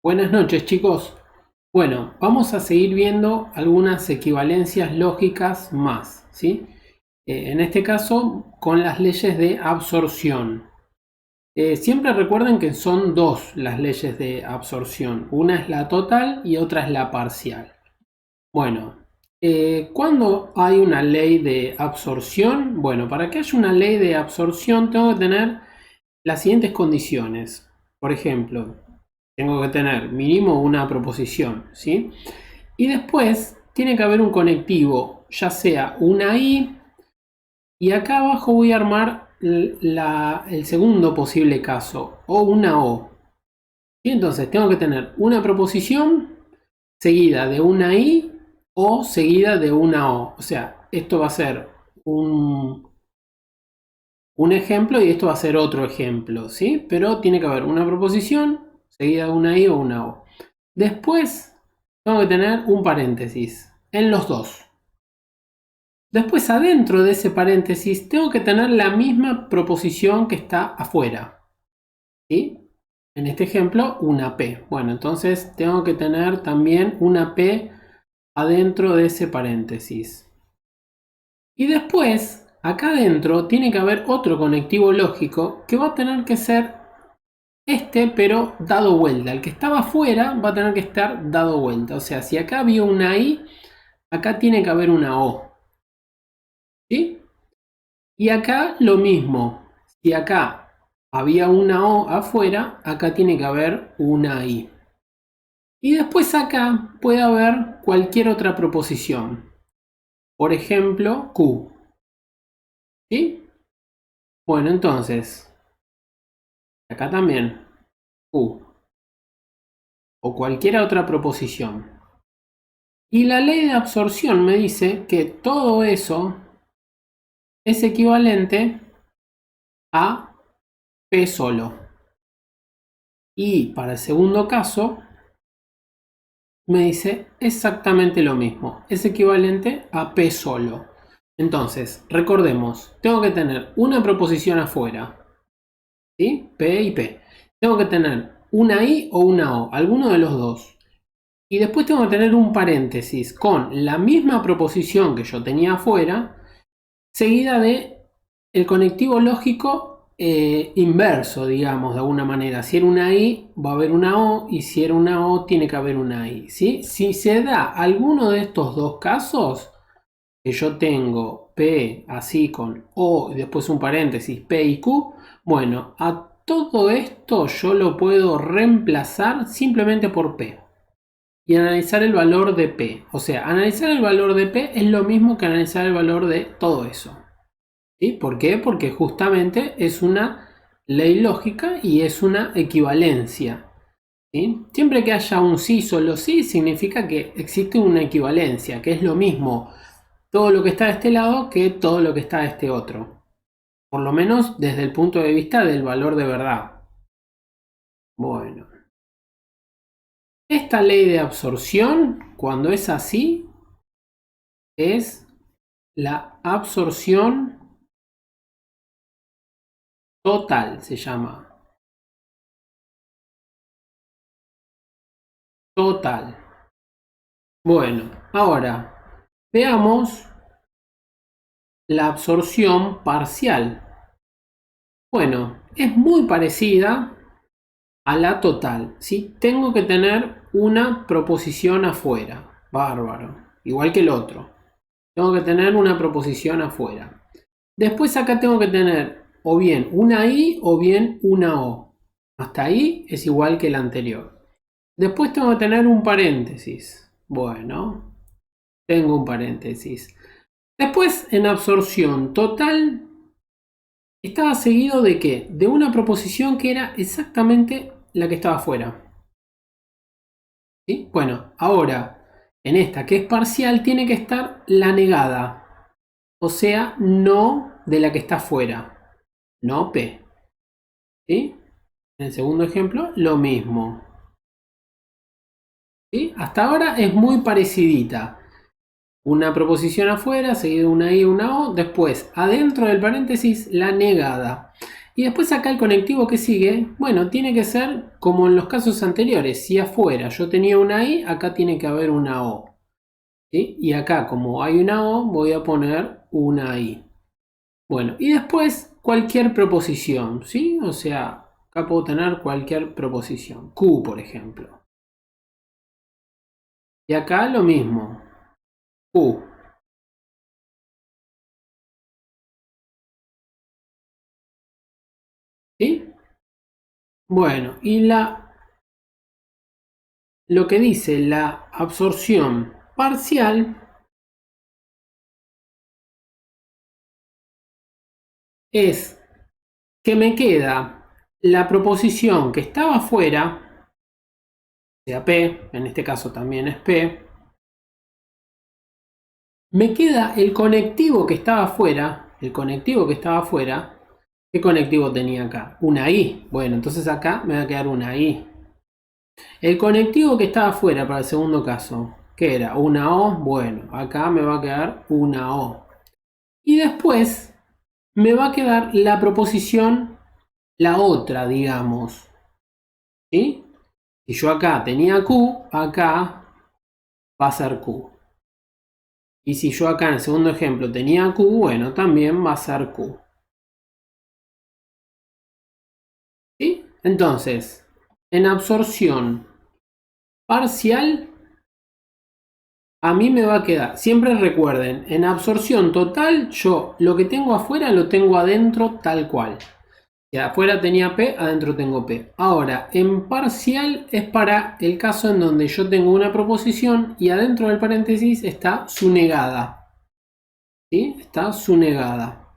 Buenas noches, chicos. Bueno, vamos a seguir viendo algunas equivalencias lógicas más, ¿sí? En este caso, con las leyes de absorción. Siempre recuerden que son dos las leyes de absorción. Una es la total y otra es la parcial. Bueno, cuando hay una ley de absorción, bueno, para que haya una ley de absorción tengo que tener las siguientes condiciones. Por ejemplo, tengo que tener mínimo una proposición, ¿sí? Y después tiene que haber un conectivo, ya sea una i, y acá abajo voy a armar el segundo posible caso, o una o. Y entonces tengo que tener una proposición seguida de una i o seguida de una o. O sea, esto va a ser un ejemplo y esto va a ser otro ejemplo, ¿sí? Pero tiene que haber una proposición seguida de una i o una o. Después tengo que tener un paréntesis en los dos. Después adentro de ese paréntesis tengo que tener la misma proposición que está afuera, ¿sí? En este ejemplo una P. Bueno, entonces tengo que tener también una P adentro de ese paréntesis. Y después, acá adentro tiene que haber otro conectivo lógico que va a tener que ser este, pero dado vuelta. El que estaba afuera va a tener que estar dado vuelta. O sea, si acá había una I, acá tiene que haber una O. ¿Sí? Y acá lo mismo. Si acá había una O afuera, acá tiene que haber una I. Y después acá puede haber cualquier otra proposición. Por ejemplo, Q. ¿Sí? Bueno, entonces, acá también Q. O cualquier otra proposición. Y la ley de absorción me dice que todo eso es equivalente a P solo. Y para el segundo caso, me dice exactamente lo mismo. Es equivalente a P solo. Entonces, recordemos, tengo que tener una proposición afuera. ¿Sí? P y P. Tengo que tener una I o una O, alguno de los dos. Y después tengo que tener un paréntesis con la misma proposición que yo tenía afuera, seguida de el conectivo lógico inverso, digamos, de alguna manera. Si era una I, va a haber una O, y si era una O, tiene que haber una I. ¿Sí? Si se da alguno de estos dos casos, que yo tengo P así con O y después un paréntesis P y Q, bueno, a todo esto yo lo puedo reemplazar simplemente por P y analizar el valor de P. O sea, analizar el valor de P es lo mismo que analizar el valor de todo eso. ¿Sí? ¿Por qué? Porque justamente es una ley lógica y es una equivalencia. ¿Sí? Siempre que haya un sí solo sí significa que existe una equivalencia, que es lo mismo todo lo que está de este lado que todo lo que está de este otro. Por lo menos desde el punto de vista del valor de verdad. Bueno. Esta ley de absorción, cuando es así, es la absorción total, se llama. Total. Bueno, ahora veamos la absorción parcial. Bueno, es muy parecida a la total. ¿Sí? Tengo que tener una proposición afuera. Bárbaro. Igual que el otro. Tengo que tener una proposición afuera. Después acá tengo que tener o bien una I o bien una O. Hasta ahí es igual que el anterior. Después tengo que tener un paréntesis. Bueno, tengo un paréntesis. Después en absorción total estaba seguido de qué? De una proposición que era exactamente la que estaba afuera. ¿Sí? Bueno, ahora en esta que es parcial tiene que estar la negada. O sea, no de la que está afuera. No P. ¿Sí? En el segundo ejemplo, lo mismo. ¿Sí? Hasta ahora es muy parecidita. Una proposición afuera, seguido de una I y una O. Después, adentro del paréntesis, la negada. Y después acá el conectivo que sigue, bueno, tiene que ser como en los casos anteriores. Si afuera yo tenía una I, acá tiene que haber una O. ¿Sí? Y acá, como hay una O, voy a poner una I. Bueno, y después cualquier proposición, ¿sí? O sea, acá puedo tener cualquier proposición. Q, por ejemplo. Y acá lo mismo. Q. ¿Sí? Bueno, y lo que dice la absorción parcial es que me queda la proposición que estaba afuera, sea P, en este caso también es P, me queda el conectivo que estaba afuera, ¿qué conectivo tenía acá? Una I, bueno, entonces acá me va a quedar una I. El conectivo que estaba afuera para el segundo caso, ¿qué era? Una O, bueno, acá me va a quedar una O. Y después me va a quedar la proposición, la otra, digamos, ¿sí? Si yo acá tenía Q, acá va a ser Q. Y si yo acá en el segundo ejemplo tenía Q, bueno, también va a ser Q. ¿Sí? Entonces, en absorción parcial, a mí me va a quedar, siempre recuerden, en absorción total, yo lo que tengo afuera lo tengo adentro tal cual. Si afuera tenía P, adentro tengo P. Ahora, en parcial es para el caso en donde yo tengo una proposición y adentro del paréntesis está su negada. ¿Sí? Está su negada.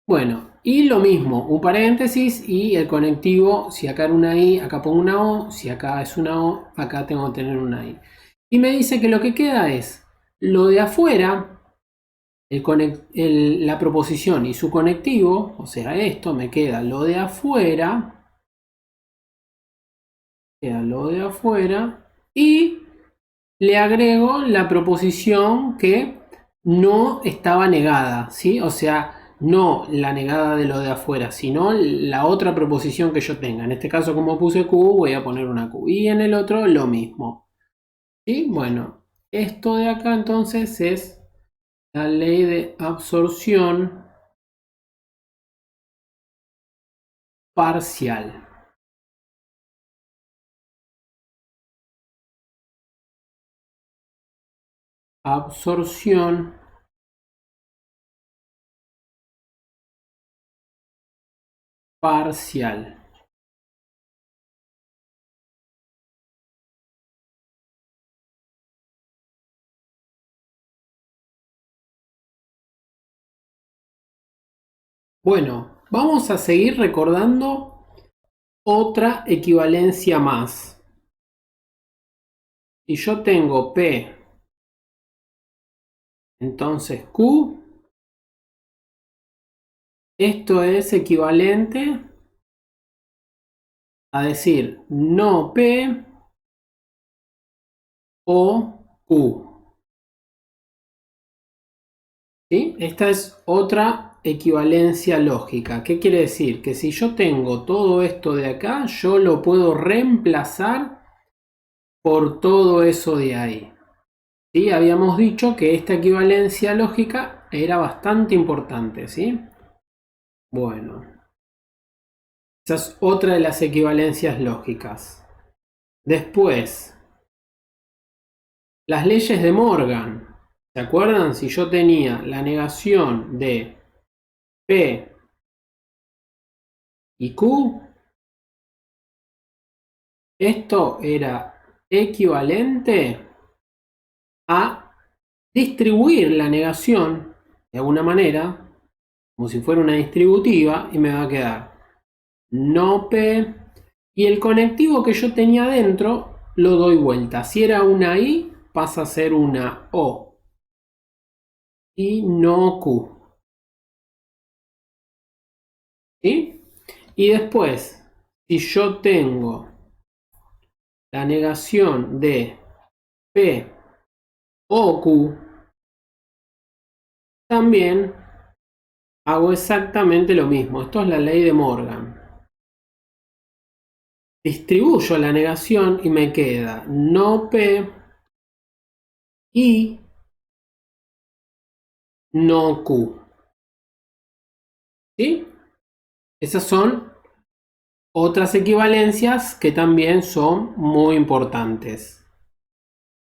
Bueno, y lo mismo, un paréntesis y el conectivo, si acá era una I, acá pongo una O, si acá es una O, acá tengo que tener una I. Y me dice que lo que queda es lo de afuera, la proposición y su conectivo, o sea, esto me queda lo de afuera, y le agrego la proposición que no estaba negada, ¿sí? O sea, no la negada de lo de afuera, sino la otra proposición que yo tenga. En este caso, como puse Q, voy a poner una Q. Y en el otro, lo mismo. ¿Sí? Bueno, esto de acá entonces es la ley de absorción parcial. Absorción parcial. Bueno, vamos a seguir recordando otra equivalencia más. Si yo tengo P, entonces Q, esto es equivalente a decir no P o Q. ¿Sí? Esta es otra equivalencia lógica. ¿Qué quiere decir? Que si yo tengo todo esto de acá, yo lo puedo reemplazar por todo eso de ahí. ¿Sí? Habíamos dicho que esta equivalencia lógica era bastante importante, ¿sí? Bueno, esa es otra de las equivalencias lógicas. Después, las leyes de Morgan. ¿Se acuerdan? Si yo tenía la negación de P y Q, esto era equivalente a distribuir la negación de alguna manera, como si fuera una distributiva, y me va a quedar no P, y el conectivo que yo tenía dentro lo doy vuelta. Si era una I, pasa a ser una O y no Q. ¿Sí? Y después, si yo tengo la negación de P o Q, también hago exactamente lo mismo. Esto es la ley de Morgan. Distribuyo la negación y me queda no P y no Q. ¿Sí? Esas son otras equivalencias que también son muy importantes.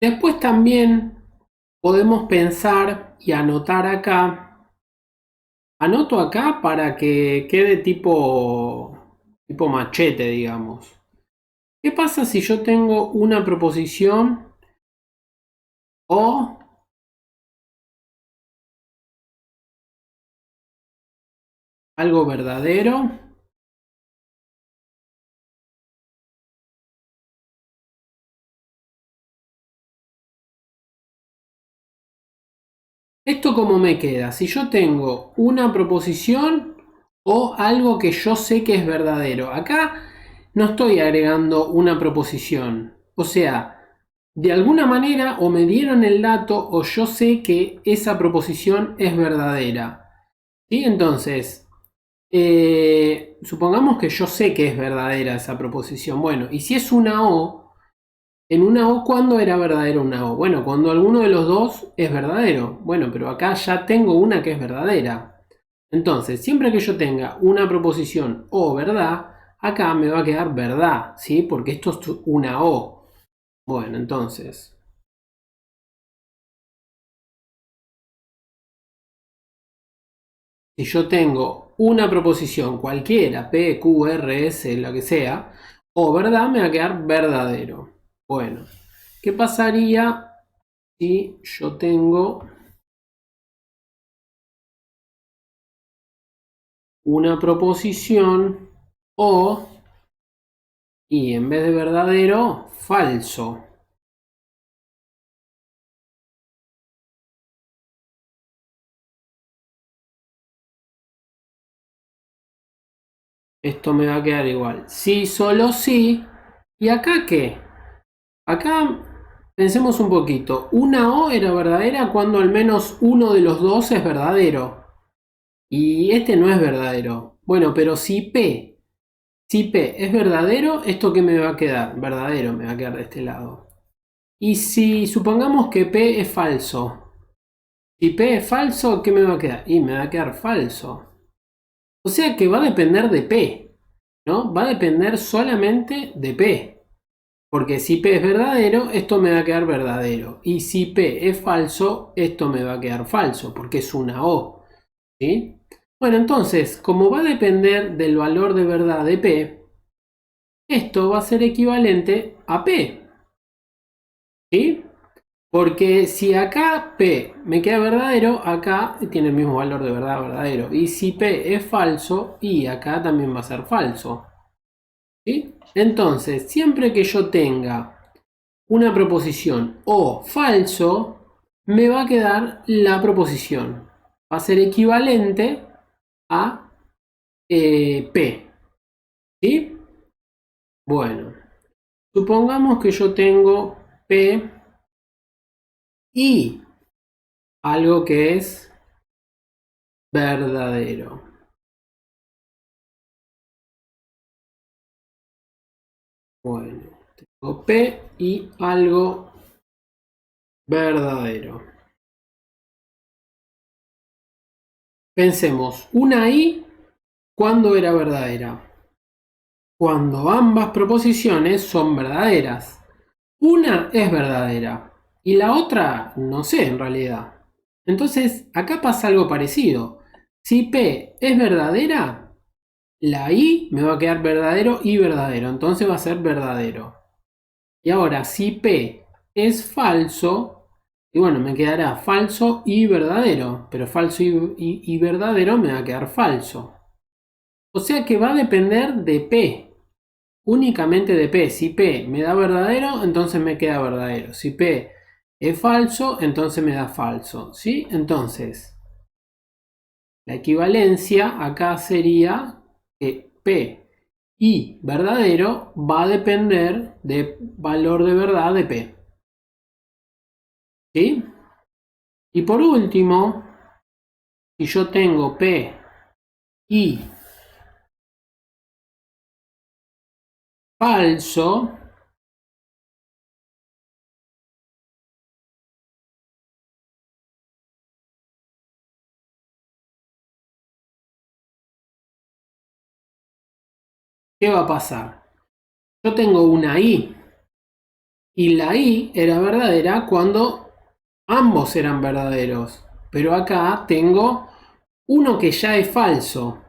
Después también podemos pensar y anotar acá. Anoto acá para que quede tipo machete, digamos. ¿Qué pasa si yo tengo una proposición o algo verdadero? ¿Esto cómo me queda? Si yo tengo una proposición o algo que yo sé que es verdadero. Acá no estoy agregando una proposición. O sea, de alguna manera o me dieron el dato o yo sé que esa proposición es verdadera. ¿Sí? Entonces, supongamos que yo sé que es verdadera esa proposición. Bueno, y si es una O, en una O, ¿cuándo era verdadero una O? Bueno, cuando alguno de los dos es verdadero. Bueno, pero acá ya tengo una que es verdadera. Entonces, siempre que yo tenga una proposición o verdad, acá me va a quedar verdad, ¿sí? Porque esto es una O. Bueno, entonces, si yo tengo una proposición cualquiera, P, Q, R, S, lo que sea, o verdad, me va a quedar verdadero. Bueno, ¿qué pasaría si yo tengo una proposición o y en vez de verdadero, falso? Esto me va a quedar igual. Sí, solo sí. ¿Y acá qué? Acá pensemos un poquito. Una O era verdadera cuando al menos uno de los dos es verdadero. Y este no es verdadero. Bueno, pero si P es verdadero, ¿esto qué me va a quedar? Verdadero me va a quedar de este lado. Y si supongamos que P es falso. Si P es falso, ¿qué me va a quedar? Y me va a quedar falso. O sea que va a depender de P, ¿no? Va a depender solamente de P. Porque si P es verdadero, esto me va a quedar verdadero. Y si P es falso, esto me va a quedar falso, porque es una O. ¿Sí? Bueno, entonces, como va a depender del valor de verdad de P, esto va a ser equivalente a P. ¿Sí? Porque si acá P me queda verdadero, acá tiene el mismo valor de verdad verdadero. Y si P es falso, y acá también va a ser falso. ¿Sí? Entonces, siempre que yo tenga una proposición o falso, me va a quedar la proposición. Va a ser equivalente a P. ¿Sí? Bueno, supongamos que yo tengo P y algo que es verdadero. Bueno, tengo P y algo verdadero. Pensemos, una I, ¿cuándo era verdadera? Cuando ambas proposiciones son verdaderas. Una es verdadera y la otra no sé en realidad. Entonces, acá pasa algo parecido. Si P es verdadera, la I me va a quedar verdadero y verdadero. Entonces va a ser verdadero. Y ahora, si P es falso, y bueno, me quedará falso y verdadero. Pero falso y verdadero me va a quedar falso. O sea que va a depender de P. Únicamente de P. Si P me da verdadero, entonces me queda verdadero. Si P es falso, entonces me da falso. ¿Sí? Entonces, la equivalencia acá sería que P y verdadero va a depender del valor de verdad de P. ¿Sí? Y por último, si yo tengo P y falso, ¿qué va a pasar? Yo tengo una I y la I era verdadera cuando ambos eran verdaderos, pero acá tengo uno que ya es falso.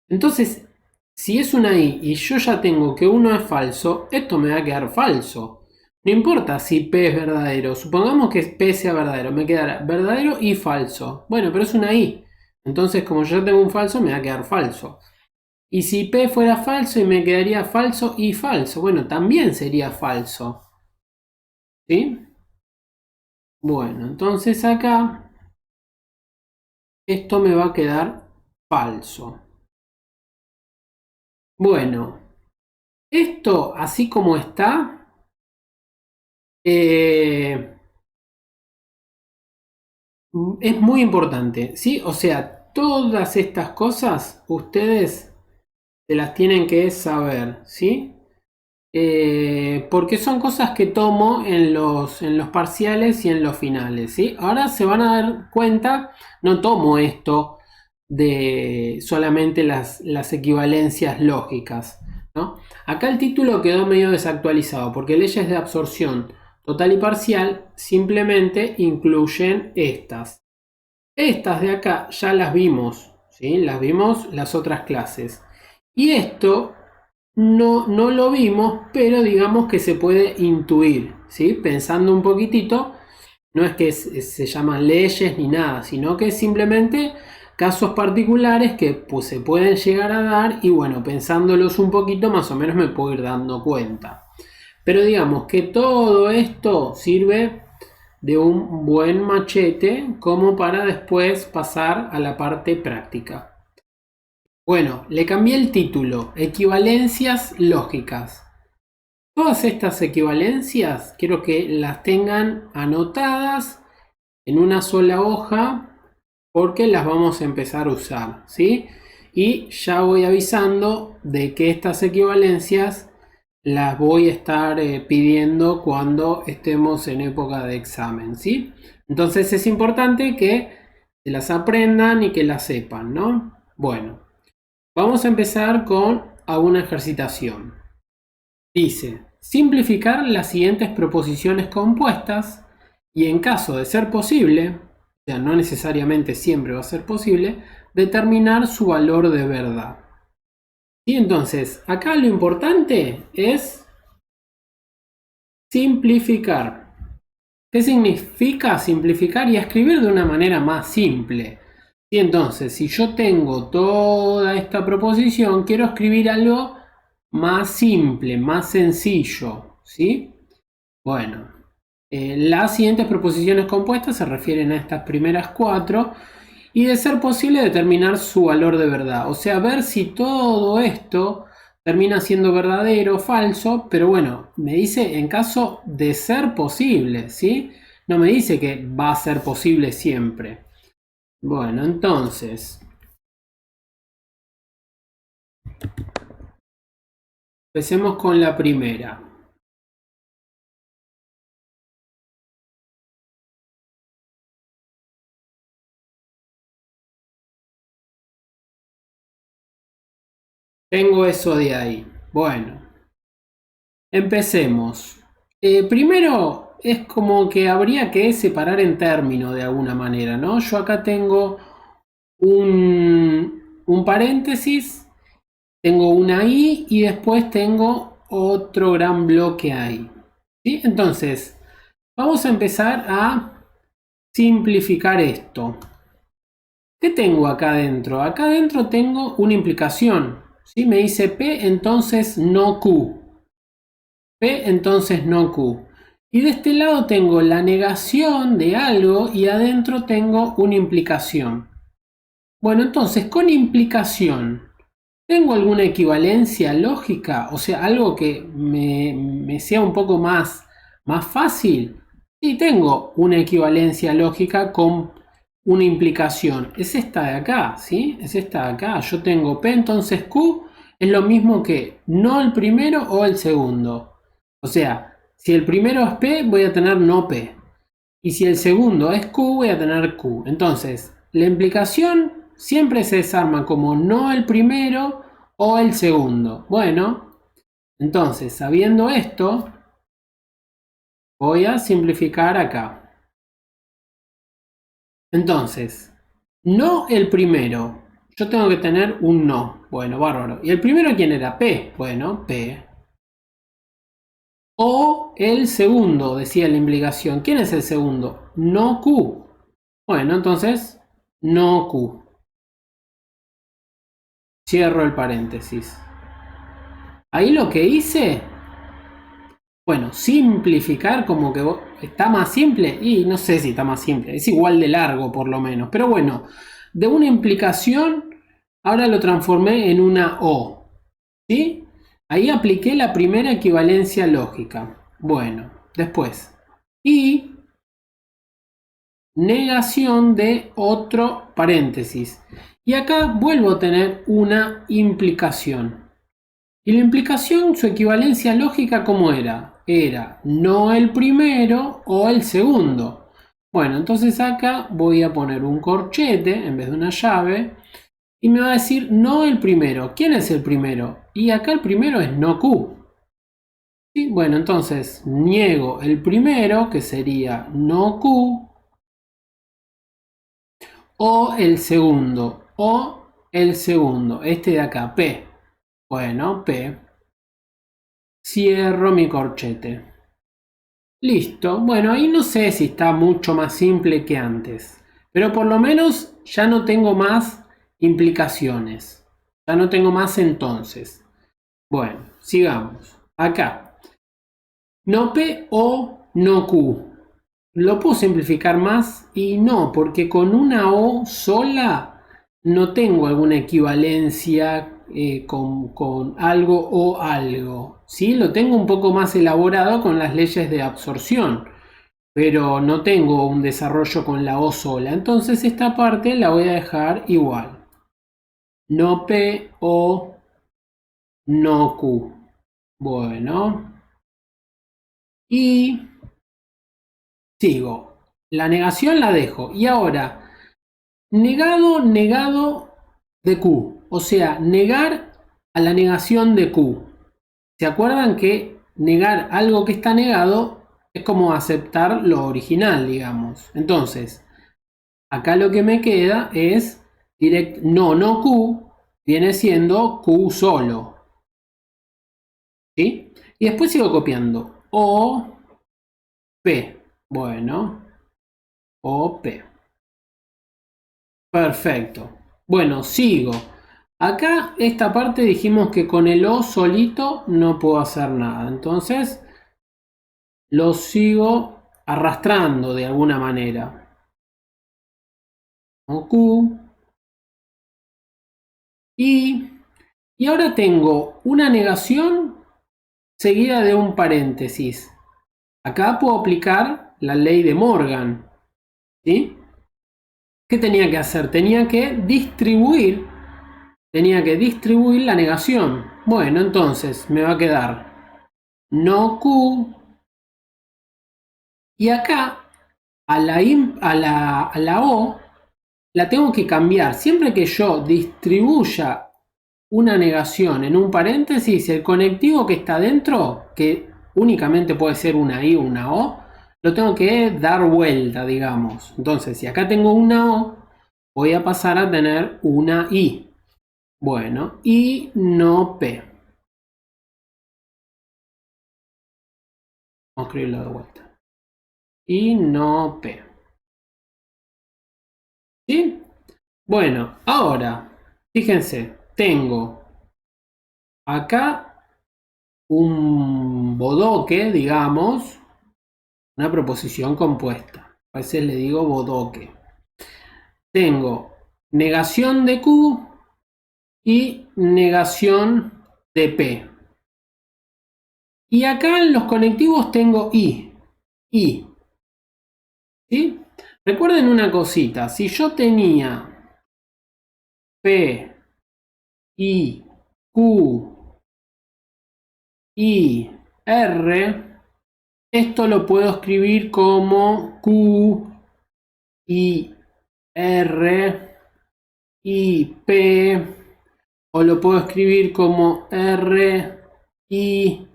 Entonces, si es una I y yo ya tengo que uno es falso, esto me va a quedar falso. No importa si P es verdadero, supongamos que P sea verdadero, me quedará verdadero y falso. Bueno, pero es una I. Entonces, como yo tengo un falso, me va a quedar falso. Y si P fuera falso y me quedaría falso y falso, bueno, también sería falso. ¿Sí? Bueno, entonces acá esto me va a quedar falso. Bueno, esto así como está, es muy importante, ¿sí? O sea, todas estas cosas ustedes se las tienen que saber, ¿sí? Porque son cosas que tomo en los parciales y en los finales, ¿sí? Ahora se van a dar cuenta, no tomo esto de solamente las equivalencias lógicas, ¿no? Acá el título quedó medio desactualizado porque leyes de absorción total y parcial simplemente incluyen estas. Estas de acá ya las vimos, ¿sí? Las vimos las otras clases. Y esto no lo vimos, pero digamos que se puede intuir, ¿sí? Pensando un poquitito, no es que se llaman leyes ni nada, sino que simplemente casos particulares que pues, se pueden llegar a dar y bueno, pensándolos un poquito más o menos me puedo ir dando cuenta. Pero digamos que todo esto sirve de un buen machete como para después pasar a la parte práctica. Bueno, le cambié el título, equivalencias lógicas. Todas estas equivalencias quiero que las tengan anotadas en una sola hoja porque las vamos a empezar a usar, ¿sí? Y ya voy avisando de que estas equivalencias las voy a estar pidiendo cuando estemos en época de examen, ¿sí? Entonces es importante que se las aprendan y que las sepan, ¿no? Bueno, vamos a empezar con alguna ejercitación. Dice, simplificar las siguientes proposiciones compuestas y en caso de ser posible, o sea, no necesariamente siempre va a ser posible, determinar su valor de verdad. Y entonces, acá lo importante es simplificar. ¿Qué significa simplificar y escribir de una manera más simple? Y entonces, si yo tengo toda esta proposición, quiero escribir algo más simple, más sencillo, ¿sí? Bueno, las siguientes proposiciones compuestas se refieren a estas primeras cuatro y de ser posible determinar su valor de verdad, o sea, ver si todo esto termina siendo verdadero o falso, pero bueno, me dice en caso de ser posible, ¿sí? No me dice que va a ser posible siempre. Bueno, entonces, empecemos con la primera. Tengo eso de ahí. Bueno, empecemos. Primero es como que habría que separar en términos de alguna manera, ¿no? Yo acá tengo un paréntesis, tengo una I y después tengo otro gran bloque ahí. ¿Sí? Entonces, vamos a empezar a simplificar esto. ¿Qué tengo acá adentro? Acá adentro tengo una implicación. ¿Sí? Me dice P, entonces no Q. P, entonces no Q. Y de este lado tengo la negación de algo y adentro tengo una implicación. Bueno, entonces con implicación, ¿tengo alguna equivalencia lógica? O sea, algo que me sea un poco más fácil. Sí, tengo una equivalencia lógica con una implicación. Es esta de acá, ¿sí? Es esta de acá. Yo tengo P, entonces Q, es lo mismo que no el primero o el segundo. O sea, si el primero es P, voy a tener no P. Y si el segundo es Q, voy a tener Q. Entonces, la implicación siempre se desarma como no el primero o el segundo. Bueno, entonces, sabiendo esto, voy a simplificar acá. Entonces, no el primero. Yo tengo que tener un no. Bueno, bárbaro. ¿Y el primero quién era? P. Bueno, P. O el segundo, decía la implicación. ¿Quién es el segundo? No Q. Bueno, entonces, no Q. Cierro el paréntesis. Ahí lo que hice, bueno, simplificar como que está más simple. Y no sé si está más simple. Es igual de largo por lo menos. Pero bueno, de una implicación, ahora lo transformé en una O. ¿Sí? Ahí apliqué la primera equivalencia lógica. Bueno, después. Y negación de otro paréntesis. Y acá vuelvo a tener una implicación. Y la implicación, su equivalencia lógica, ¿cómo era? Era no el primero o el segundo. Bueno, entonces acá voy a poner un corchete en vez de una llave y me va a decir no el primero. ¿Quién es el primero? Y acá el primero es no Q. ¿Sí? Bueno, entonces niego el primero, que sería no Q, o el segundo, este de acá, P. Bueno, P. Cierro mi corchete. Listo. Bueno, ahí no sé si está mucho más simple que antes, pero por lo menos ya no tengo más implicaciones. Ya no tengo más entonces. Bueno, sigamos. Acá. No P o no Q. Lo puedo simplificar más y no, porque con una O sola no tengo alguna equivalencia con algo o algo. ¿Sí? Lo tengo un poco más elaborado con las leyes de absorción, pero no tengo un desarrollo con la O sola. Entonces esta parte la voy a dejar igual. No P o no Q. Bueno. Y sigo. La negación la dejo. Y ahora, negado, negado de Q. O sea, negar a la negación de Q. ¿Se acuerdan que negar algo que está negado es como aceptar lo original, digamos? Entonces, acá lo que me queda es no Q, viene siendo Q solo. ¿Sí? Y después sigo copiando. O, P. Bueno, O, P. Perfecto. Bueno, sigo. Acá esta parte dijimos que con el O solito no puedo hacer nada. Entonces lo sigo arrastrando de alguna manera. O Q. Y ahora tengo una negación seguida de un paréntesis. Acá puedo aplicar la ley de Morgan. ¿Sí? ¿Qué tenía que hacer? Tenía que distribuir la negación. Bueno, entonces me va a quedar no Q. Y acá a la O la tengo que cambiar. Siempre que yo distribuya una negación en un paréntesis, el conectivo que está dentro, que únicamente puede ser una I o una O, lo tengo que dar vuelta, digamos. Entonces, si acá tengo una O, voy a pasar a tener una I. Bueno, y no P. Vamos a escribirlo de vuelta. Y no P. ¿Sí? Bueno, ahora, fíjense, tengo acá un bodoque, digamos, una proposición compuesta. A veces le digo bodoque. Tengo negación de Q y negación de P. Y acá en los conectivos tengo I. I. ¿Sí? Recuerden una cosita. Si yo tenía P, I Q, I, R. Esto lo puedo escribir como Q, I, R, I, P. O lo puedo escribir como R, I,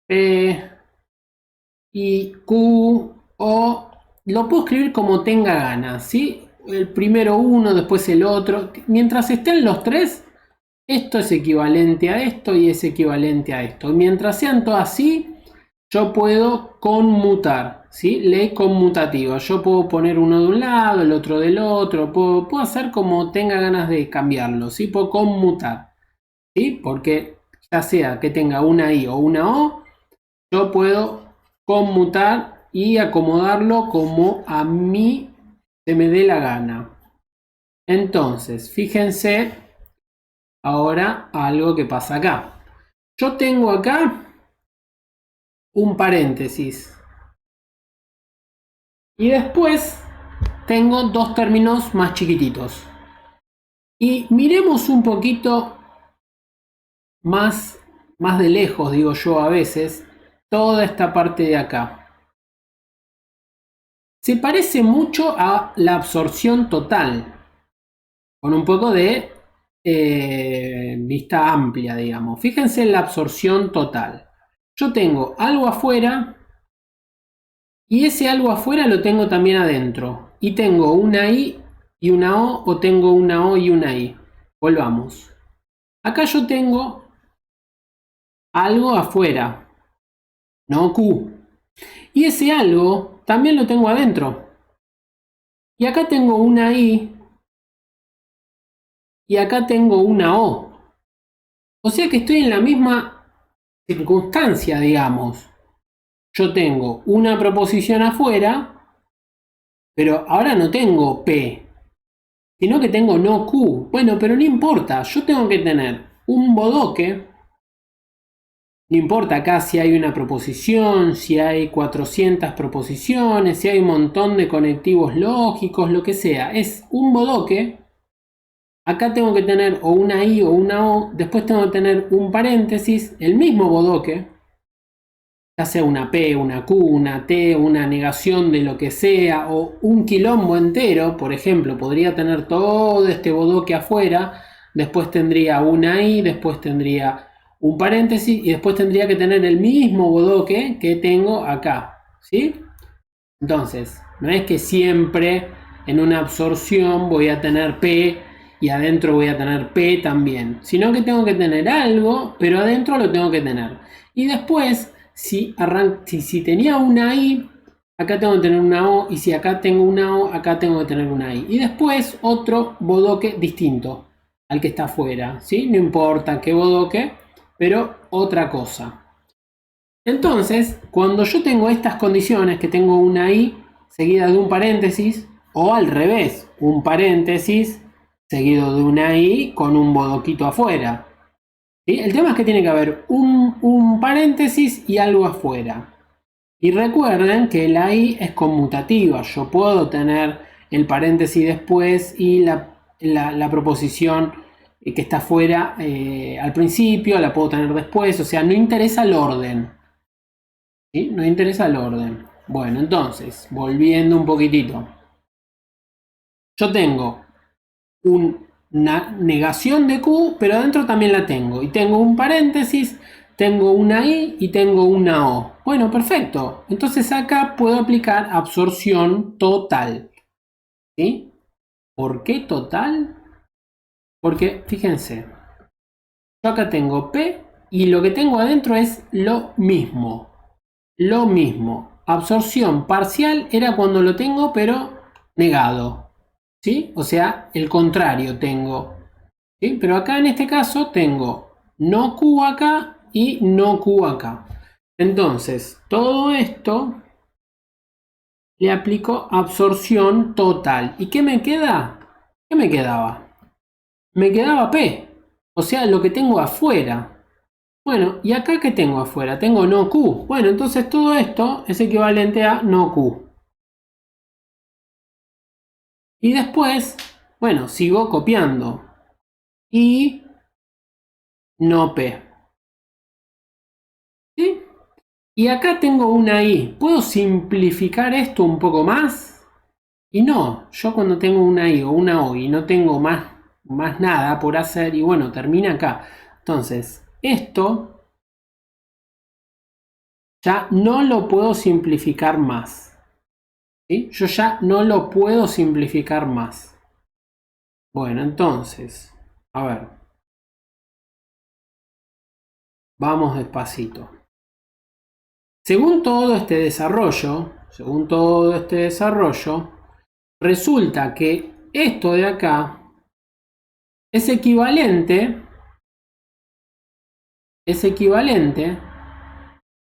P, I, Q. O lo puedo escribir como tenga ganas, ¿sí? El primero uno, después el otro. Mientras estén los tres, esto es equivalente a esto y es equivalente a esto. Mientras sean todos así, yo puedo conmutar, ¿sí? Ley conmutativa. Yo puedo poner uno de un lado, el otro del otro. Puedo hacer como tenga ganas de cambiarlo, ¿sí? Puedo conmutar, ¿sí? Porque ya sea que tenga una I o una O, yo puedo conmutar y acomodarlo como a mí se me dé la gana. Entonces, fíjense ahora algo que pasa acá. Yo tengo acá un paréntesis y después tengo dos términos más chiquititos. Y miremos un poquito más de lejos, digo yo a veces, toda esta parte de acá. Se parece mucho a la absorción total, con un poco de vista amplia, digamos. Fíjense en la absorción total. Yo tengo algo afuera y ese algo afuera lo tengo también adentro. Y tengo una I y una O tengo una O y una I. Volvamos. Acá yo tengo algo afuera, no Q. Y ese algo también lo tengo adentro. Y acá tengo una I y acá tengo una O. O sea que estoy en la misma circunstancia, digamos. Yo tengo una proposición afuera, pero ahora no tengo P, sino que tengo no Q. Bueno, pero no importa, yo tengo que tener un bodoque. No importa acá si hay una proposición, si hay 400 proposiciones, si hay un montón de conectivos lógicos, lo que sea. Es un bodoque. Acá tengo que tener o una I o una O. Después tengo que tener un paréntesis, el mismo bodoque. Ya sea una P, una Q, una T, una negación de lo que sea, o un quilombo entero. Por ejemplo, podría tener todo este bodoque afuera. Después tendría una I, después tendría un paréntesis y después tendría que tener el mismo bodoque que tengo acá, ¿sí? Entonces, no es que siempre en una absorción voy a tener P y adentro voy a tener P también, sino que tengo que tener algo, pero adentro lo tengo que tener. Y después, si tenía una I, acá tengo que tener una O, y si acá tengo una O, acá tengo que tener una I. Y después otro bodoque distinto al que está afuera, ¿sí? No importa qué bodoque, pero otra cosa. Entonces, cuando yo tengo estas condiciones, que tengo una I seguida de un paréntesis, o al revés, un paréntesis seguido de una I con un bodoquito afuera. ¿Sí? El tema es que tiene que haber un paréntesis y algo afuera. Y recuerden que la I es conmutativa. Yo puedo tener el paréntesis después y la proposición que está afuera al principio, la puedo tener después. O sea, no interesa el orden. ¿Sí? No interesa el orden. Bueno, entonces, volviendo un poquitito. Yo tengo una negación de Q, pero adentro también la tengo. Y tengo un paréntesis, tengo una I y tengo una O. Bueno, perfecto. Entonces acá puedo aplicar absorción total. ¿Sí? ¿Por qué total? Porque, fíjense, yo acá tengo P y lo que tengo adentro es lo mismo. Lo mismo. Absorción parcial era cuando lo tengo, pero negado. ¿Sí? O sea, el contrario tengo. ¿Sí? Pero acá en este caso tengo no Q acá y no Q acá. Entonces, todo esto le aplico absorción total. ¿Y qué me queda? ¿Qué me quedaba? Me quedaba P. O sea, lo que tengo afuera. Bueno, ¿y acá qué tengo afuera? Tengo no Q. Bueno, entonces todo esto es equivalente a no Q. Y después, bueno, sigo copiando. Y no P. ¿Sí? Y acá tengo una I. ¿Puedo simplificar esto un poco más? Y no, yo cuando tengo una I o una O y no tengo más nada por hacer, y bueno, termina acá. Entonces, esto ya no lo puedo simplificar más. ¿Sí? Yo ya no lo puedo simplificar más. Bueno, entonces, a ver, vamos despacito. Según todo este desarrollo, resulta que esto de acá es equivalente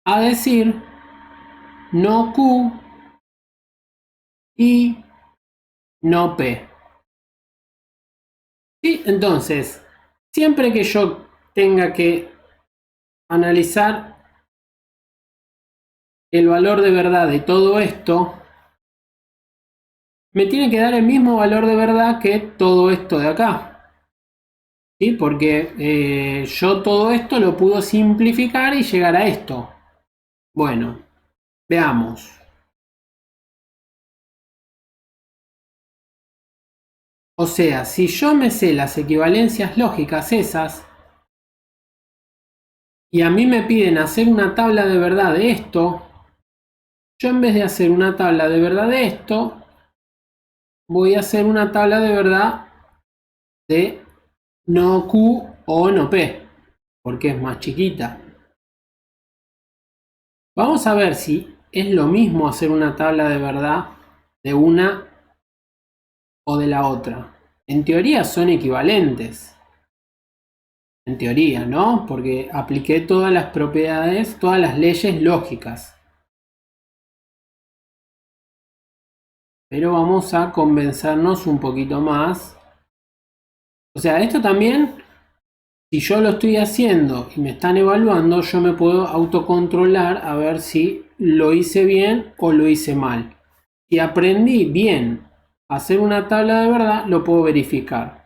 a decir no Q y no P. ¿Sí? Entonces, siempre que yo tenga que analizar el valor de verdad de todo esto, me tiene que dar el mismo valor de verdad que todo esto de acá. ¿Sí? Porque yo todo esto lo puedo simplificar y llegar a esto. Bueno, veamos. O sea, si yo me sé las equivalencias lógicas esas, y a mí me piden hacer una tabla de verdad de esto, yo en vez de hacer una tabla de verdad de esto, voy a hacer una tabla de verdad de no Q o no P, porque es más chiquita. Vamos a ver si es lo mismo hacer una tabla de verdad de una o de la otra. En teoría son equivalentes. En teoría, ¿no? Porque apliqué todas las propiedades, todas las leyes lógicas. Pero vamos a convencernos un poquito más. O sea, esto también, si yo lo estoy haciendo y me están evaluando, yo me puedo autocontrolar a ver si lo hice bien o lo hice mal. Si aprendí bien a hacer una tabla de verdad, lo puedo verificar.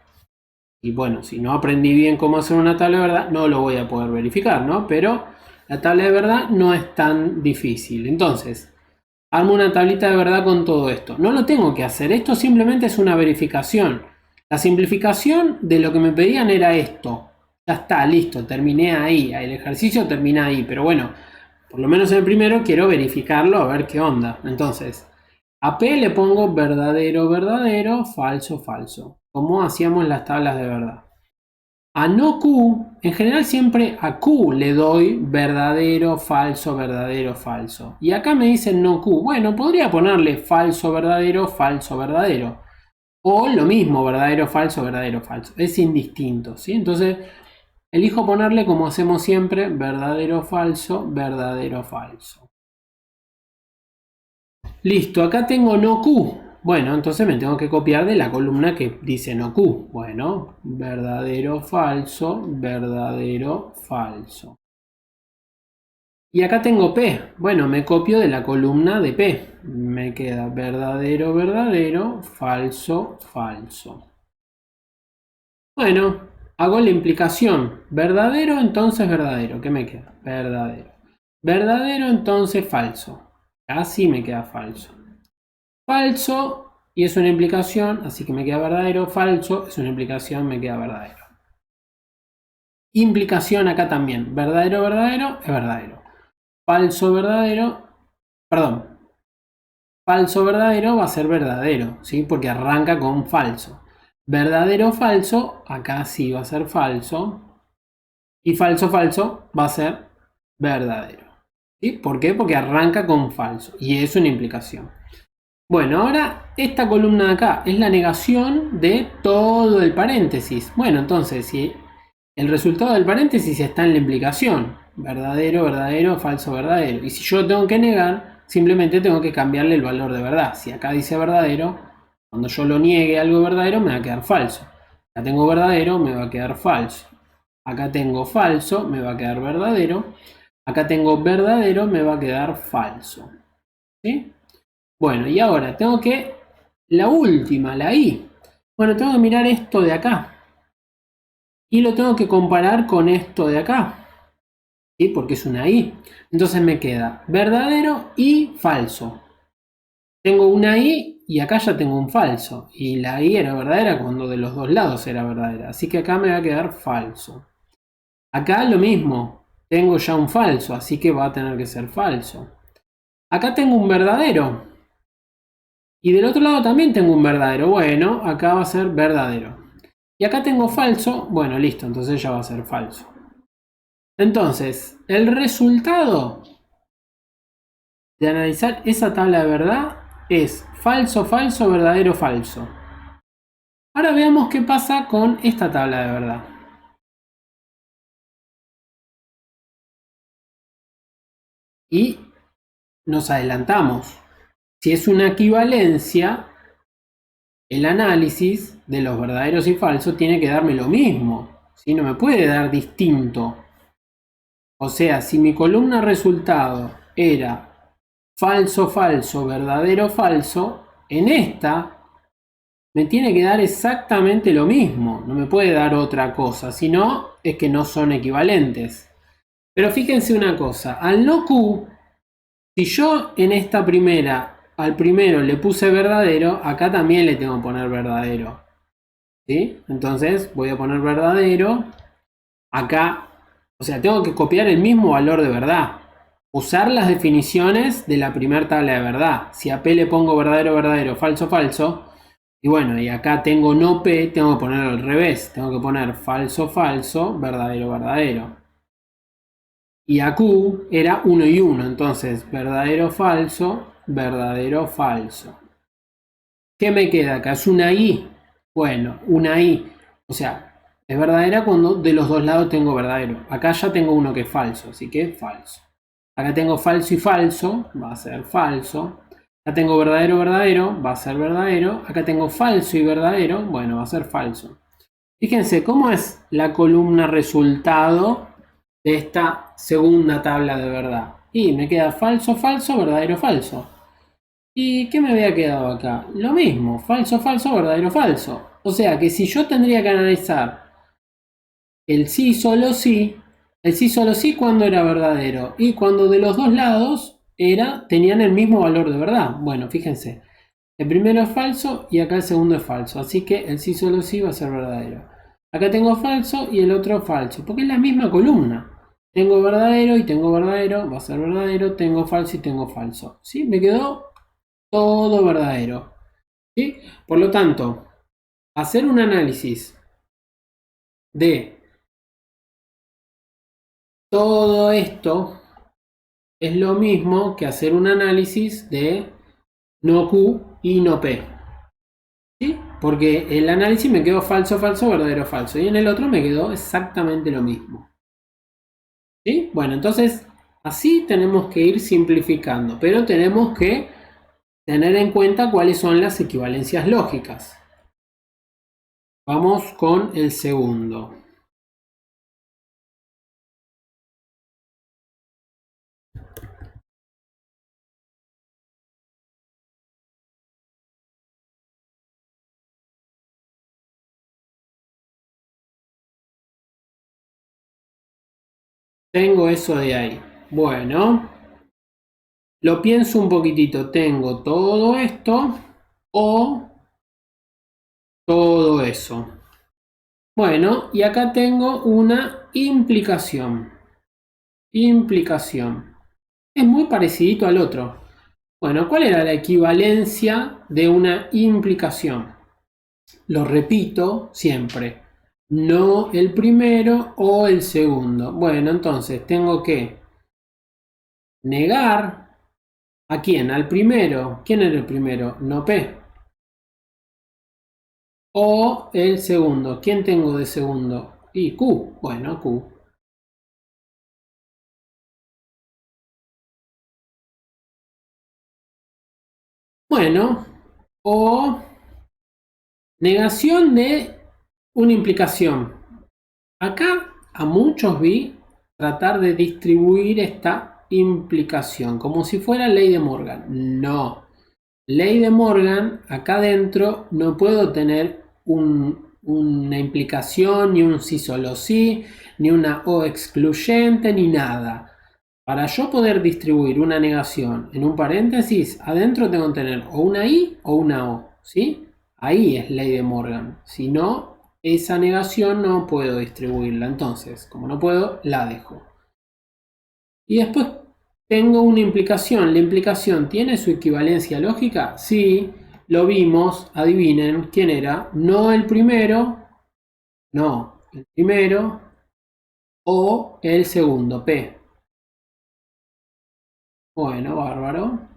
Y bueno, si no aprendí bien cómo hacer una tabla de verdad, no lo voy a poder verificar, ¿no? Pero la tabla de verdad no es tan difícil. Entonces, armo una tablita de verdad con todo esto. No lo tengo que hacer, esto simplemente es una verificación. La simplificación de lo que me pedían era esto. Ya está, listo, terminé ahí. El ejercicio termina ahí, pero bueno, por lo menos en el primero quiero verificarlo a ver qué onda. Entonces, a P le pongo verdadero, verdadero, falso, falso. Como hacíamos las tablas de verdad. A no Q, en general siempre a Q le doy verdadero, falso, verdadero, falso. Y acá me dicen no Q. Bueno, podría ponerle falso, verdadero, falso, verdadero. O lo mismo, verdadero, falso, verdadero, falso. Es indistinto, ¿sí? Entonces, elijo ponerle como hacemos siempre, verdadero, falso, verdadero, falso. Listo, acá tengo no Q. Bueno, entonces me tengo que copiar de la columna que dice no Q. Bueno, verdadero, falso, verdadero, falso. Y acá tengo P. Bueno, me copio de la columna de P. Me queda verdadero, verdadero, falso, falso. Bueno, hago la implicación. Verdadero, entonces verdadero. ¿Qué me queda? Verdadero. Verdadero, entonces falso. Así me queda falso. Falso, y es una implicación, así que me queda verdadero. Falso, es una implicación, me queda verdadero. Implicación acá también. Verdadero, verdadero, es verdadero. Falso, verdadero, perdón. Falso, verdadero va a ser verdadero, ¿sí? Porque arranca con falso. Verdadero, falso, acá sí va a ser falso. Y falso, falso va a ser verdadero. ¿Sí? ¿Por qué? Porque arranca con falso. Y es una implicación. Bueno, ahora esta columna de acá es la negación de todo el paréntesis. Bueno, entonces, si el resultado del paréntesis está en la implicación, verdadero, verdadero, falso, verdadero. Y si yo lo tengo que negar, simplemente tengo que cambiarle el valor de verdad. Si acá dice verdadero, cuando yo lo niegue algo verdadero, me va a quedar falso. Acá tengo verdadero, me va a quedar falso. Acá tengo falso, me va a quedar verdadero. Acá tengo verdadero, me va a quedar falso. ¿Sí? Bueno, y ahora tengo que, la última, la I. Bueno, tengo que mirar esto de acá. y lo tengo que comparar con esto de acá, ¿sí? Porque es una I. Entonces me queda verdadero y falso. Tengo una I y acá ya tengo un falso. Y la I era verdadera cuando de los dos lados era verdadera. Así que acá me va a quedar falso. Acá lo mismo. Tengo ya un falso, así que va a tener que ser falso. Acá tengo un verdadero. Y del otro lado también tengo un verdadero. Bueno, acá va a ser verdadero. Y acá tengo falso. Bueno, listo, entonces ya va a ser falso. Entonces, el resultado de analizar esa tabla de verdad es falso, falso, verdadero, falso. Ahora veamos qué pasa con esta tabla de verdad. Y nos adelantamos. Si es una equivalencia, el análisis de los verdaderos y falsos tiene que darme lo mismo. ¿Sí? No me puede dar distinto. O sea, si mi columna resultado era falso, falso, verdadero, falso, en esta me tiene que dar exactamente lo mismo. No me puede dar otra cosa. Si no, es que no son equivalentes. Pero fíjense una cosa. Al no Q, si yo en esta primera, al primero le puse verdadero, acá también le tengo que poner verdadero. ¿Sí? Entonces voy a poner verdadero. Acá, o sea, tengo que copiar el mismo valor de verdad. Usar las definiciones de la primera tabla de verdad. Si a P le pongo verdadero, verdadero, falso, falso. Y bueno, y acá tengo no P, tengo que ponerlo al revés. Tengo que poner falso, falso, verdadero, verdadero. Y a Q era 1 y 1. Entonces, verdadero, falso, verdadero, falso. ¿Qué me queda acá? Es una I. Bueno, una I. O sea, es verdadera cuando de los dos lados tengo verdadero. Acá ya tengo uno que es falso, así que es falso. Acá tengo falso y falso, va a ser falso. Acá tengo verdadero, verdadero, va a ser verdadero. Acá tengo falso y verdadero, bueno, va a ser falso. Fíjense cómo es la columna resultado de esta segunda tabla de verdad. Y me queda falso, falso, verdadero, falso. ¿Y qué me había quedado acá? Lo mismo, falso, falso, verdadero, falso. O sea que si yo tendría que analizar el sí, solo sí, el sí, solo sí cuando era verdadero y cuando de los dos lados tenían el mismo valor de verdad. Bueno, fíjense, el primero es falso y acá el segundo es falso, así que el sí, solo sí va a ser verdadero. Acá tengo falso y el otro falso, porque es la misma columna. Tengo verdadero y tengo verdadero, va a ser verdadero, tengo falso y tengo falso. ¿Sí? Me quedó todo verdadero. ¿Sí? Por lo tanto, hacer un análisis de todo esto es lo mismo que hacer un análisis de no Q y no P. ¿Sí? Porque el análisis me quedó falso, falso, verdadero, falso. Y en el otro me quedó exactamente lo mismo. ¿Sí? Bueno, entonces así tenemos que ir simplificando, pero tenemos que tener en cuenta cuáles son las equivalencias lógicas. Vamos con el segundo. Tengo eso de ahí. Bueno, lo pienso un poquitito. Tengo todo esto o todo eso. Bueno, y acá tengo una implicación. Implicación. Es muy parecido al otro. Bueno, ¿cuál era la equivalencia de una implicación? Lo repito siempre. No el primero o el segundo. Bueno, entonces tengo que negar. ¿A quién? Al primero. ¿Quién era el primero? No P. O el segundo. ¿Quién tengo de segundo? Y Q. Bueno, Q. Bueno, o negación de una implicación. Acá a muchos vi tratar de distribuir esta implicación como si fuera ley de Morgan. No. Ley de Morgan, acá adentro no puedo tener una implicación, ni un sí solo sí, ni una o excluyente, ni nada. Para yo poder distribuir una negación en un paréntesis, adentro tengo que tener o una i o una o, ¿sí? Ahí es ley de Morgan. Si no, esa negación no puedo distribuirla. Entonces, como no puedo, la dejo. Y después tengo una implicación. ¿La implicación tiene su equivalencia lógica? Sí, lo vimos. Adivinen quién era. No el primero, no, el primero o el segundo, P. Bueno, bárbaro.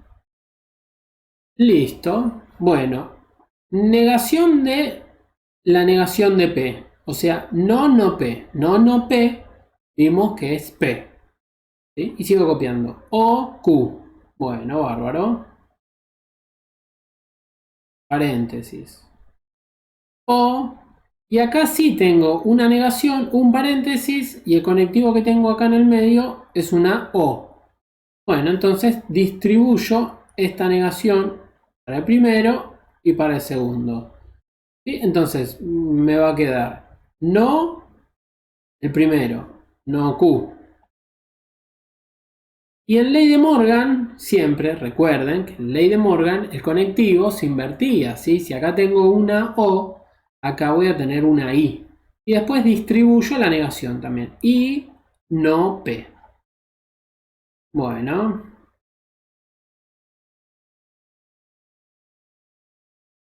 Listo. Bueno, negación de la negación de P. O sea, no, no P. No, no P. Vimos que es P. ¿Sí? Y sigo copiando. O, Q. Bueno, bárbaro. Paréntesis. O. Y acá sí tengo una negación, un paréntesis. Y el conectivo que tengo acá en el medio es una O. Bueno, entonces distribuyo esta negación para el primero y para el segundo. ¿Sí? Entonces me va a quedar no el primero, no Q. Y en ley de Morgan, siempre recuerden que en ley de Morgan el conectivo se invertía. ¿Sí? Si acá tengo una O, acá voy a tener una I. Y después distribuyo la negación también. I, no P. Bueno,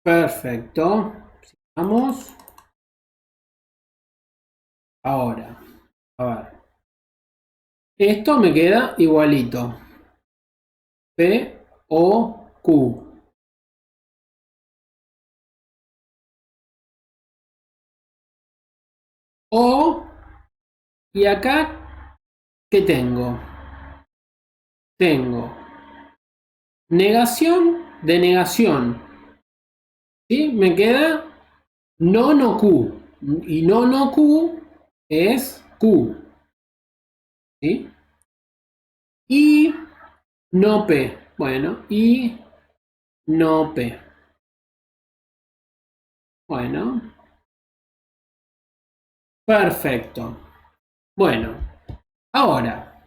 perfecto. Vamos. Ahora, a ver. Esto me queda igualito. P, O, Q. O, y acá, ¿qué tengo? Tengo negación de negación. ¿Sí? Me queda no, no Q. Y no, no Q es Q. ¿Sí? Y no P. Bueno, y no P. Bueno, perfecto. Bueno, ahora,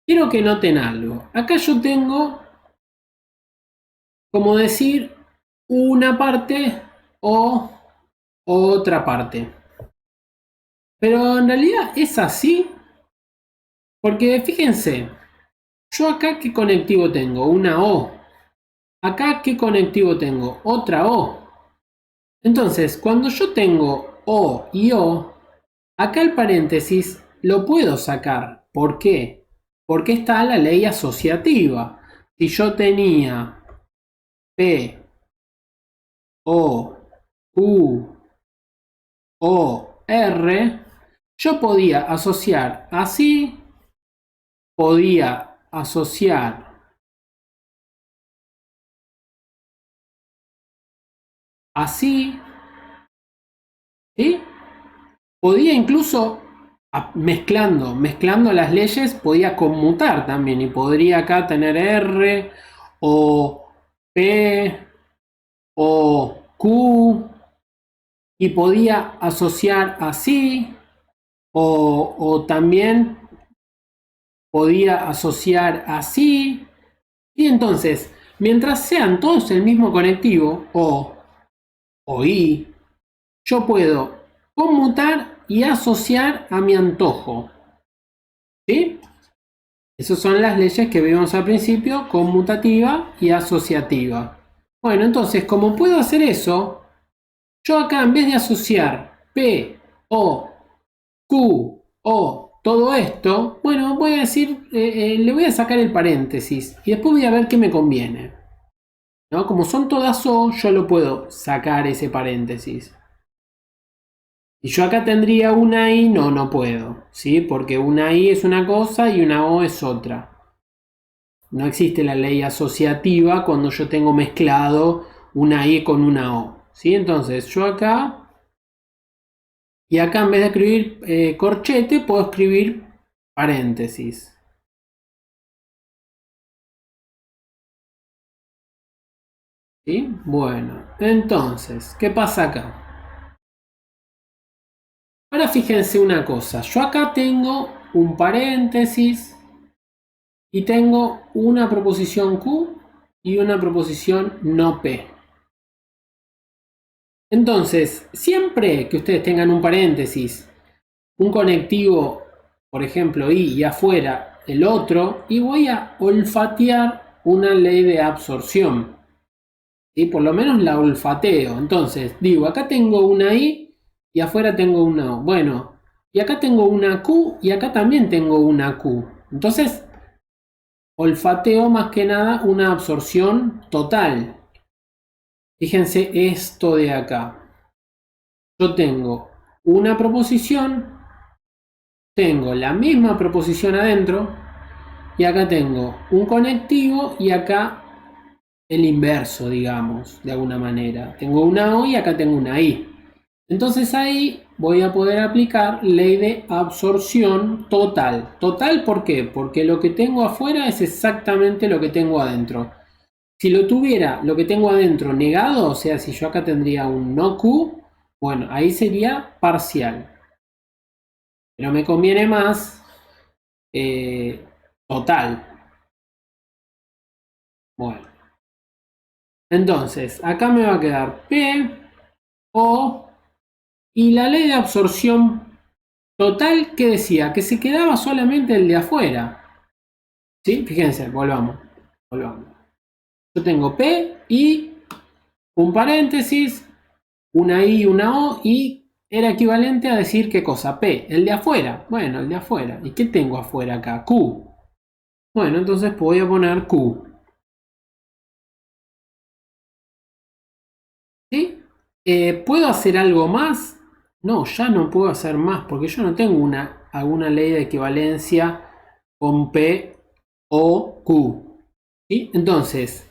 quiero que noten algo. Acá yo tengo, como decir, una parte o otra parte. Pero en realidad es así, porque fíjense, yo acá qué conectivo tengo, una O. Acá qué conectivo tengo, otra O. Entonces, cuando yo tengo O y O, acá el paréntesis lo puedo sacar. ¿Por qué? Porque está la ley asociativa. Si yo tenía P, O, Q, O, R, yo podía asociar así, podía asociar así, ¿sí? Podía incluso, mezclando las leyes, podía conmutar también y podría acá tener R o P o Q y podía asociar así o también podía asociar así. Y entonces, mientras sean todos el mismo conectivo o I, yo puedo conmutar y asociar a mi antojo. ¿Sí? Esas son las leyes que vimos al principio, conmutativa y asociativa. Bueno, entonces, como puedo hacer eso, yo acá en vez de asociar P, O, Q, O, todo esto, bueno, voy a decir, le voy a sacar el paréntesis y después voy a ver qué me conviene. ¿No? Como son todas O, yo lo puedo sacar ese paréntesis. Y yo acá tendría una I, no, no puedo, ¿sí? Porque una I es una cosa y una O es otra. No existe la ley asociativa cuando yo tengo mezclado una I con una O. ¿Sí? Entonces yo acá, y acá en vez de escribir corchete, puedo escribir paréntesis. ¿Sí? Bueno, entonces, ¿qué pasa acá? Ahora fíjense una cosa, yo acá tengo un paréntesis y tengo una proposición Q y una proposición no P. Entonces, siempre que ustedes tengan un paréntesis, un conectivo, por ejemplo, y afuera el otro, y voy a olfatear una ley de absorción. Y por lo menos la olfateo. Entonces, digo, acá tengo una I y afuera tengo una O. Bueno, y acá tengo una Q y acá también tengo una Q. Entonces, olfateo más que nada una absorción total. Fíjense esto de acá. Yo tengo una proposición, tengo la misma proposición adentro y acá tengo un conectivo y acá el inverso, digamos, de alguna manera. Tengo una O y acá tengo una I. Entonces ahí voy a poder aplicar ley de absorción total. ¿Total por qué? Porque lo que tengo afuera es exactamente lo que tengo adentro. Si lo tuviera lo que tengo adentro negado, o sea, si yo acá tendría un no Q, bueno, ahí sería parcial. Pero me conviene más total. Bueno, entonces acá me va a quedar P, O y la ley de absorción total que decía que se quedaba solamente el de afuera. ¿Sí? Fíjense, volvamos. Yo tengo P y un paréntesis, una I y una O y era equivalente a decir qué cosa, P, el de afuera. Bueno, el de afuera. ¿Y qué tengo afuera acá? Q. Bueno, entonces voy a poner Q. ¿Sí? ¿Puedo hacer algo más? No, ya no puedo hacer más porque yo no tengo alguna ley de equivalencia con P o Q. ¿Sí? Entonces,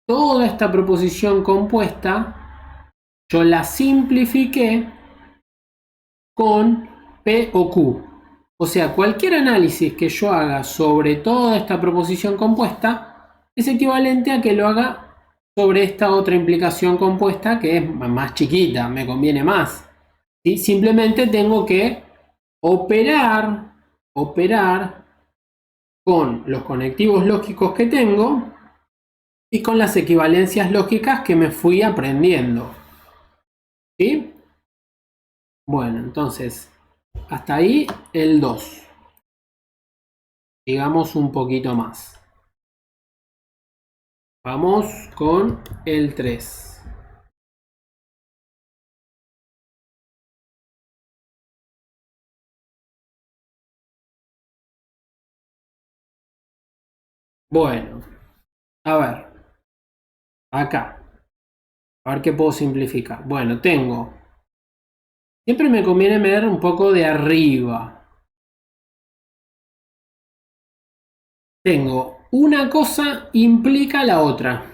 toda esta proposición compuesta yo la simplifiqué con P o Q. O sea, cualquier análisis que yo haga sobre toda esta proposición compuesta es equivalente a que lo haga sobre esta otra implicación compuesta que es más chiquita, me conviene más. ¿Sí? Simplemente tengo que operar con los conectivos lógicos que tengo y con las equivalencias lógicas que me fui aprendiendo. ¿Sí? Bueno, entonces, hasta ahí el 2. Digamos un poquito más. Vamos con el 3. Bueno, a ver, acá. A ver qué puedo simplificar. Bueno, tengo. Siempre me conviene ver un poco de arriba. Tengo una cosa implica la otra.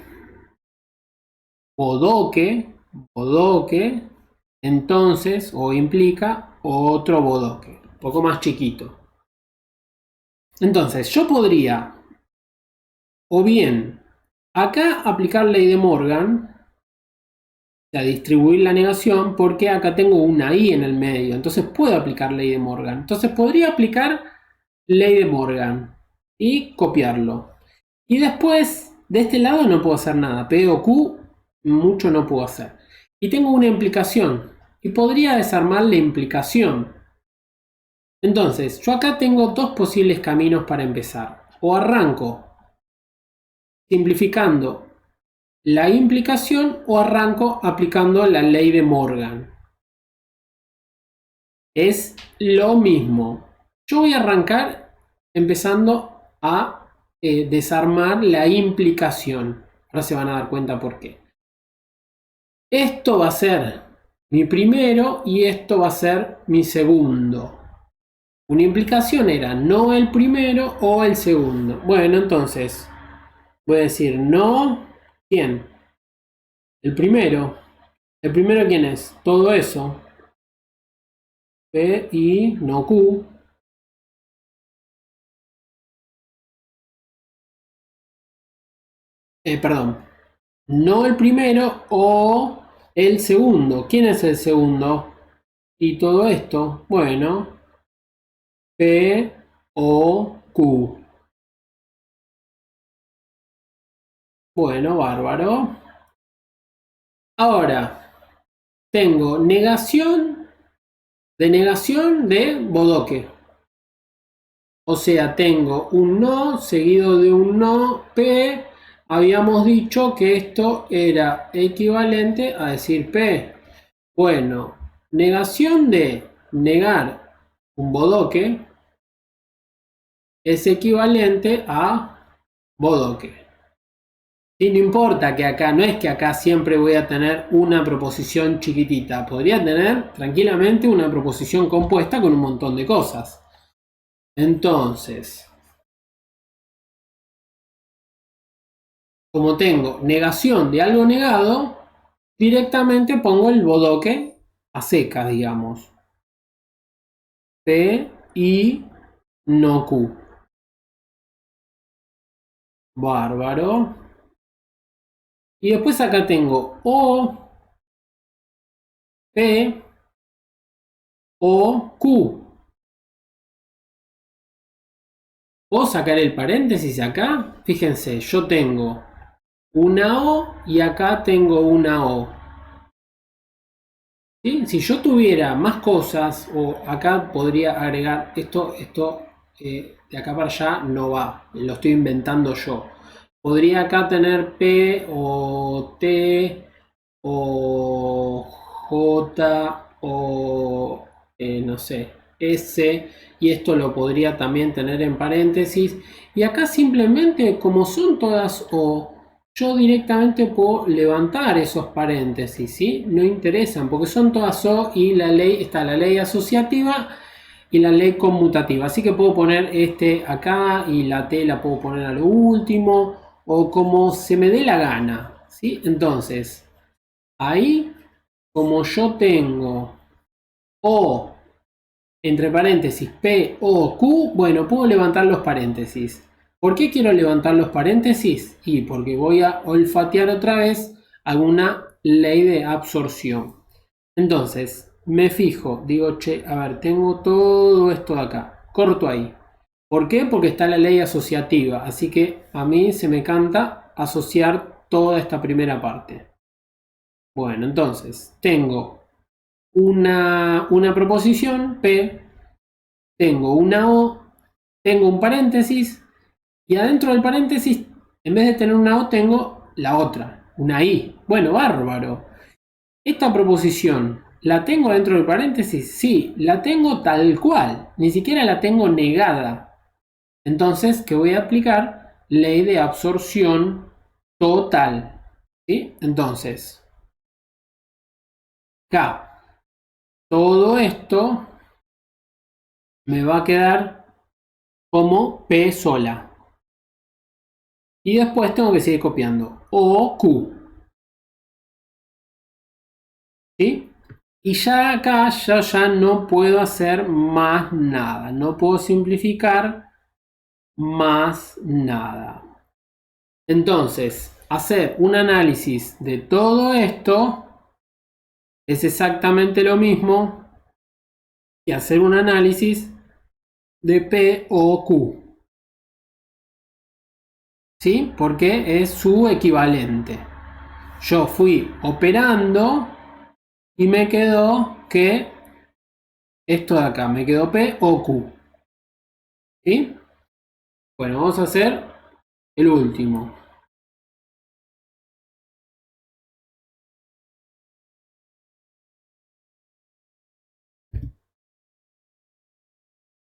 Bodoque, entonces, o implica otro bodoque. Un poco más chiquito. Entonces, yo podría, o bien, acá aplicar ley de Morgan, o sea, distribuir la negación, porque acá tengo una I en el medio, entonces puedo aplicar ley de Morgan. Entonces podría aplicar ley de Morgan y copiarlo. Y después, de este lado no puedo hacer nada, P o Q, mucho no puedo hacer. Y tengo una implicación, y podría desarmar la implicación. Entonces, yo acá tengo dos posibles caminos para empezar. O arranco simplificando la implicación o arranco aplicando la ley de Morgan. Es lo mismo. Yo voy a arrancar empezando a desarmar la implicación. Ahora se van a dar cuenta por qué. Esto va a ser mi primero y esto va a ser mi segundo. Una implicación era no el primero o el segundo. Bueno, entonces voy a decir no. ¿Quién? El primero. ¿El primero quién es? Todo eso. P y no Q. Perdón. No el primero o el segundo. ¿Quién es el segundo? Y todo esto, bueno, P, O, Q. Bueno, bárbaro. Ahora, tengo negación de bodoque. O sea, tengo un no seguido de un no P. Habíamos dicho que esto era equivalente a decir P. Bueno, negación de negar un bodoque es equivalente a bodoque. Y no importa que acá, no es que acá siempre voy a tener una proposición chiquitita. Podría tener tranquilamente una proposición compuesta con un montón de cosas. Entonces, como tengo negación de algo negado, directamente pongo el bodoque a secas, digamos. P, I, no Q. Bárbaro. Y después acá tengo O, P, O, Q. ¿Puedo sacar el paréntesis acá? Fíjense, yo tengo una O y acá tengo una O. ¿Sí? Si yo tuviera más cosas, o acá podría agregar esto de acá para allá no va, lo estoy inventando yo. Podría acá tener P o T o J o no sé, S, y esto lo podría también tener en paréntesis. Y acá simplemente, como son todas O, yo directamente puedo levantar esos paréntesis, ¿sí? No interesan, porque son todas O y la ley, está la ley asociativa y la ley conmutativa. Así que puedo poner este acá y la T la puedo poner a lo último, o como se me dé la gana, ¿sí? Entonces, ahí, como yo tengo O entre paréntesis P, O, Q, bueno, puedo levantar los paréntesis. ¿Por qué quiero levantar los paréntesis? Y porque voy a olfatear otra vez alguna ley de absorción. Entonces, me fijo, digo, che, a ver, tengo todo esto de acá, corto ahí. ¿Por qué? Porque está la ley asociativa, así que a mí se me canta asociar toda esta primera parte. Bueno, entonces, tengo una proposición, P, tengo una O, tengo un paréntesis, y adentro del paréntesis, en vez de tener una O, tengo la otra, una I. Bueno, bárbaro. Esta proposición, ¿la tengo dentro del paréntesis? Sí, la tengo tal cual, ni siquiera la tengo negada. Entonces, ¿qué voy a aplicar? Ley de absorción total. ¿Sí? Entonces, acá, todo esto me va a quedar como P sola. Y después tengo que seguir copiando. O, Q. ¿Sí? Y ya acá ya no puedo hacer más nada. No puedo simplificar más nada. Entonces, hacer un análisis de todo esto es exactamente lo mismo que hacer un análisis de P o Q. ¿Sí? Porque es su equivalente. Yo fui operando y me quedó que esto de acá, me quedó P o Q. ¿Sí? Bueno, vamos a hacer el último.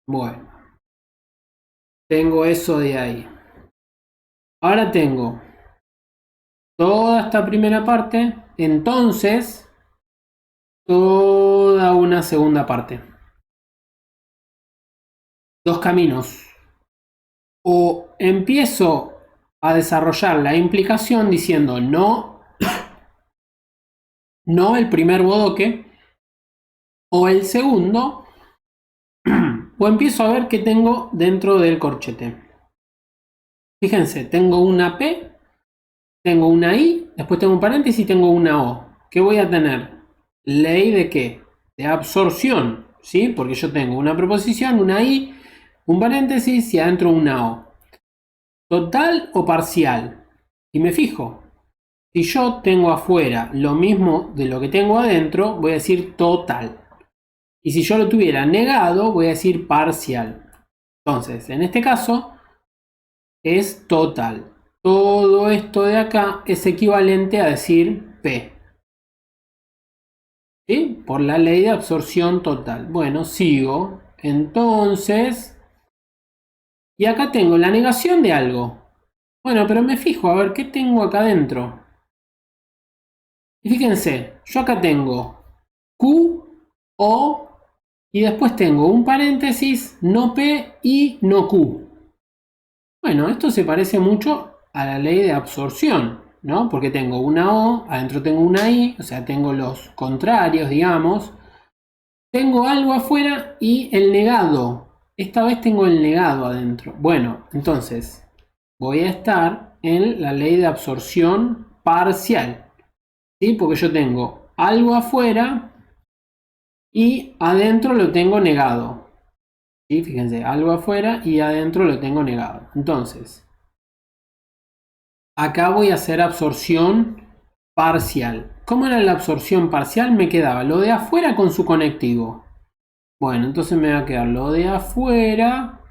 Bueno, tengo eso de ahí. Ahora tengo toda esta primera parte, entonces toda una segunda parte. Dos caminos. O empiezo a desarrollar la implicación diciendo no, no el primer bodoque, o el segundo, o empiezo a ver qué tengo dentro del corchete. Fíjense, tengo una P, tengo una I, después tengo un paréntesis y tengo una O. ¿Qué voy a tener? ¿Ley de qué? de absorción, ¿sí? Porque yo tengo una proposición, una I, un paréntesis y adentro una O. ¿Total o parcial? Y me fijo. Si yo tengo afuera lo mismo de lo que tengo adentro, voy a decir total. Y si yo lo tuviera negado, voy a decir parcial. Entonces, en este caso, es total. Todo esto de acá es equivalente a decir P. ¿Sí? Por la ley de absorción total. Bueno, sigo. Entonces, y acá tengo la negación de algo. Bueno, pero me fijo, a ver, ¿qué tengo acá adentro? Y fíjense, yo acá tengo Q, O, y después tengo un paréntesis, no P y no Q. Bueno, esto se parece mucho a la ley de absorción, ¿no? Porque tengo una O, adentro tengo una I, o sea, tengo los contrarios, digamos. Tengo algo afuera y el negado. Esta vez tengo el negado adentro. Bueno, entonces voy a estar en la ley de absorción parcial. ¿Sí? Porque yo tengo algo afuera y adentro lo tengo negado. ¿Sí? Fíjense, algo afuera y adentro lo tengo negado. Entonces, acá voy a hacer absorción parcial. ¿Cómo era la absorción parcial? Me quedaba lo de afuera con su conectivo. Bueno, entonces me va a quedar lo de afuera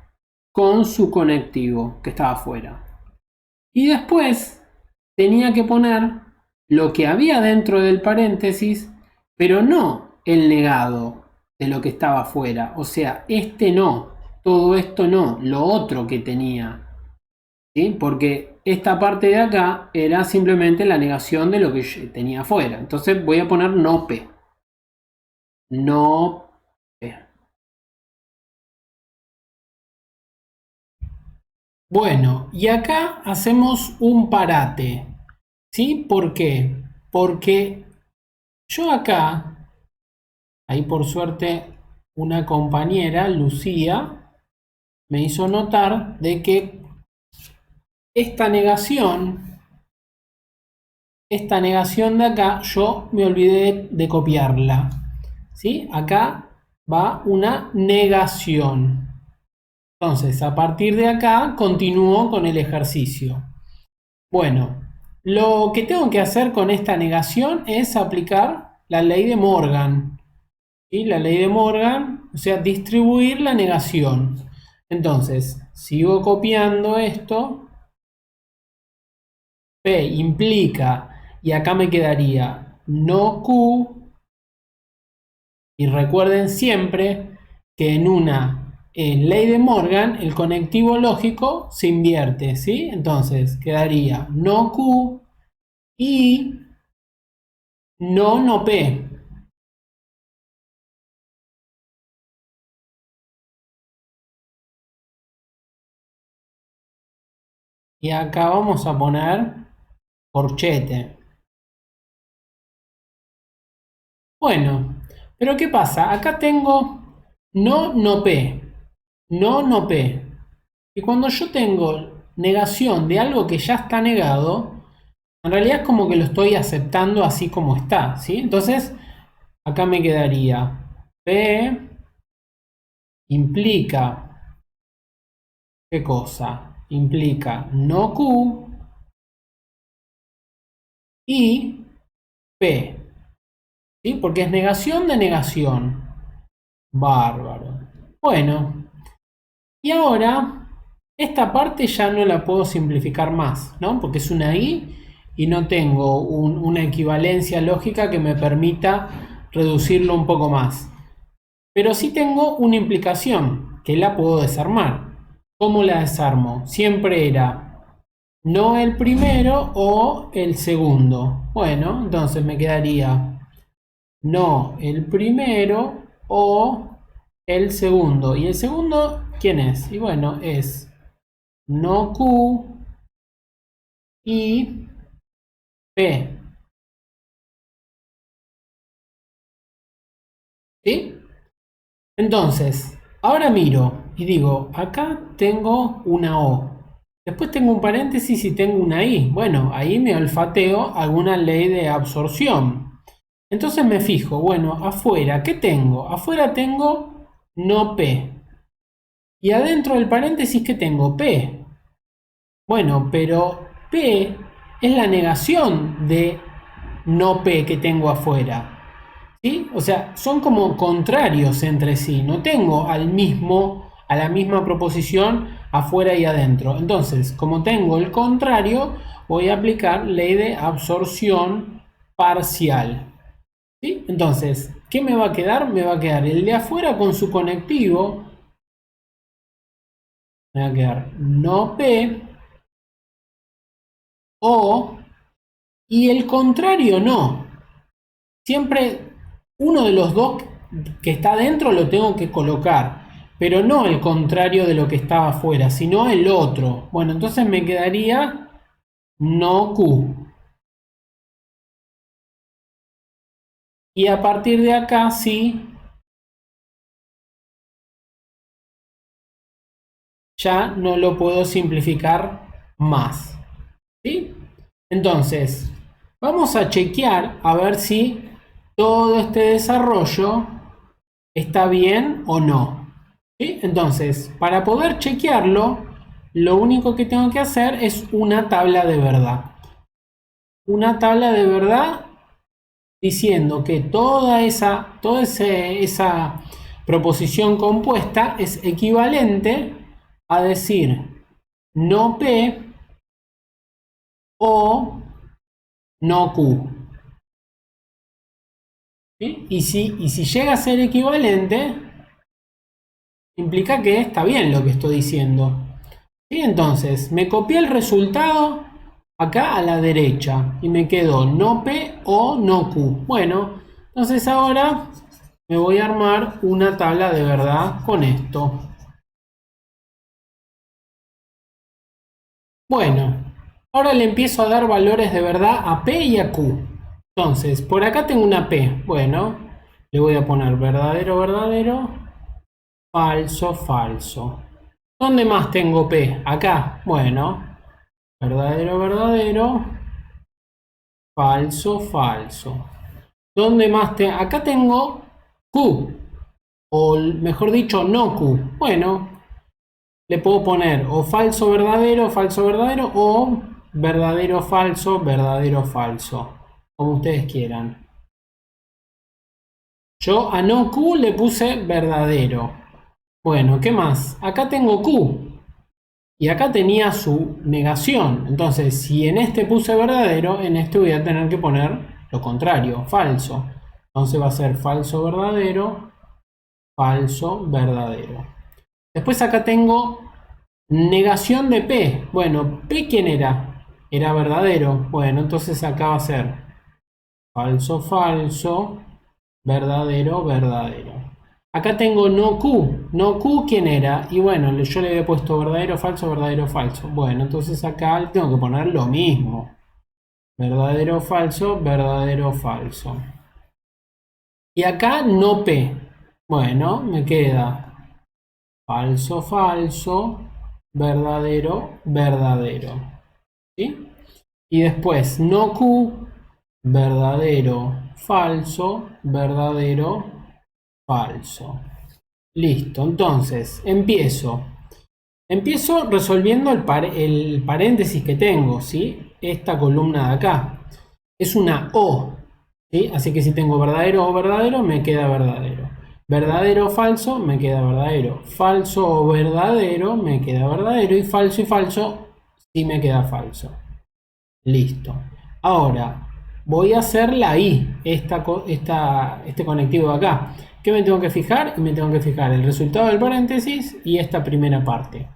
con su conectivo que estaba afuera. Y después tenía que poner lo que había dentro del paréntesis, pero no el negado de lo que estaba afuera. O sea, este no, todo esto no, lo otro que tenía. ¿Sí? Porque esta parte de acá era simplemente la negación de lo que tenía afuera. Entonces voy a poner no P. No P. Bueno, y acá hacemos un parate. ¿Sí? ¿Por qué? Porque yo acá, ahí por suerte una compañera, Lucía, me hizo notar de que esta negación de acá, yo me olvidé de copiarla. ¿Sí? Acá va una negación. Entonces, a partir de acá, continúo con el ejercicio. Bueno, lo que tengo que hacer con esta negación es aplicar la ley de Morgan. ¿Sí? La ley de Morgan, o sea, distribuir la negación. Entonces, sigo copiando esto. P implica, y acá me quedaría no Q. Y recuerden siempre que en ley de Morgan el conectivo lógico se invierte, ¿sí? Entonces quedaría no Q y no P. Y acá vamos a poner corchete. Bueno, pero ¿qué pasa? Acá tengo no P. No P. Y cuando yo tengo negación de algo que ya está negado, en realidad es como que lo estoy aceptando así como está, ¿sí? Entonces, acá me quedaría P implica, ¿qué cosa? Implica no Q y P, ¿sí? Porque es negación de negación. Bárbaro. Bueno, y ahora esta parte ya no la puedo simplificar más, ¿no? Porque es una I y no tengo una equivalencia lógica que me permita reducirlo un poco más. Pero sí tengo una implicación que la puedo desarmar. ¿Cómo la desarmo? Siempre era no el primero o el segundo. Bueno, entonces me quedaría no el primero o el segundo. ¿Y el segundo quién es? Y bueno, es no Q y P. ¿Sí? Entonces, ahora miro y digo, acá tengo una O. Después tengo un paréntesis y tengo una I. Bueno, ahí me olfateo alguna ley de absorción. Entonces me fijo, bueno, afuera, ¿qué tengo? Afuera tengo no P. Y adentro del paréntesis, ¿qué tengo? P. Bueno, pero P es la negación de no P que tengo afuera. ¿Sí? O sea, son como contrarios entre sí. No tengo a la misma proposición afuera y adentro. Entonces, como tengo el contrario, voy a aplicar ley de absorción parcial. ¿Sí? Entonces, ¿qué me va a quedar? Me va a quedar el de afuera con su conectivo. Me va a quedar no P o y el contrario no. Siempre uno de los dos que está dentro lo tengo que colocar, pero no el contrario de lo que estaba afuera, sino el otro. Bueno, entonces me quedaría no Q. Y a partir de acá sí, ya no lo puedo simplificar más. ¿Sí? Entonces, vamos a chequear a ver si todo este desarrollo está bien o no. ¿Sí? Entonces, para poder chequearlo, lo único que tengo que hacer es una tabla de verdad. Una tabla de verdad diciendo que esa proposición compuesta es equivalente a decir no P o no Q. ¿Sí? Y si llega a ser equivalente, implica que está bien lo que estoy diciendo. ¿Sí? Entonces, me copié el resultado acá a la derecha y me quedó no P o no Q. Bueno, entonces ahora me voy a armar una tabla de verdad con esto. Bueno, ahora le empiezo a dar valores de verdad a P y a Q. Entonces, por acá tengo una P. Bueno, le voy a poner verdadero, verdadero, falso, falso. ¿Dónde más tengo P? Acá. Bueno, verdadero, verdadero, falso, falso. ¿Dónde más acá tengo Q? O mejor dicho, no Q. Bueno, le puedo poner o falso, verdadero o verdadero, falso. Como ustedes quieran. Yo a no Q le puse verdadero. Bueno, ¿qué más? Acá tengo Q. Y acá tenía su negación. Entonces, si en este puse verdadero, en este voy a tener que poner lo contrario, falso. Entonces va a ser falso, verdadero, falso, verdadero. Después acá tengo negación de P. Bueno, P ¿quién era? Era verdadero. Bueno, entonces acá va a ser falso, falso, verdadero, verdadero. Acá tengo no Q. No Q ¿quién era? Y bueno, yo le había puesto verdadero, falso, verdadero, falso. Bueno, entonces acá le tengo que poner lo mismo. Verdadero, falso, verdadero, falso. Y acá no P. Bueno, me queda falso, falso, verdadero, verdadero. ¿Sí? Y después no Q, verdadero, falso, verdadero, falso. Listo, entonces empiezo. Empiezo resolviendo el paréntesis que tengo, ¿sí? Esta columna de acá. Es una O, ¿sí? Así que si tengo verdadero o verdadero, me queda verdadero. Verdadero o falso, me queda verdadero. Falso o verdadero, me queda verdadero. Y falso, sí me queda falso. Listo. Ahora, voy a hacer la I, este conectivo de acá. ¿Qué me tengo que fijar? Me tengo que fijar el resultado del paréntesis y esta primera parte.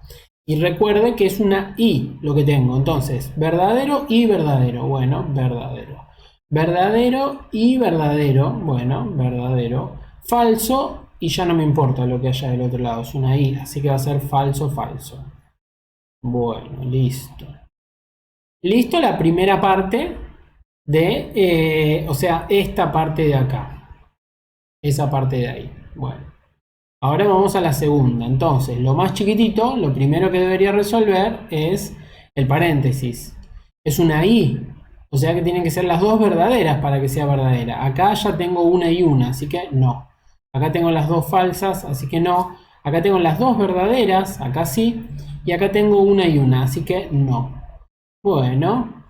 Y recuerde que es una I lo que tengo. Entonces, verdadero y verdadero. Bueno, verdadero. Verdadero y verdadero. Bueno, verdadero. Falso y ya no me importa lo que haya del otro lado. Es una I, así que va a ser falso, falso. Bueno, listo. Listo la primera parte o sea, esta parte de acá. Esa parte de ahí. Bueno, ahora vamos a la segunda. Entonces, lo más chiquitito, lo primero que debería resolver es el paréntesis. Es una I. O sea que tienen que ser las dos verdaderas para que sea verdadera. Acá ya tengo una y una, así que no. Acá tengo las dos falsas, así que no. Acá tengo las dos verdaderas, acá sí. Y acá tengo una y una, así que no. Bueno,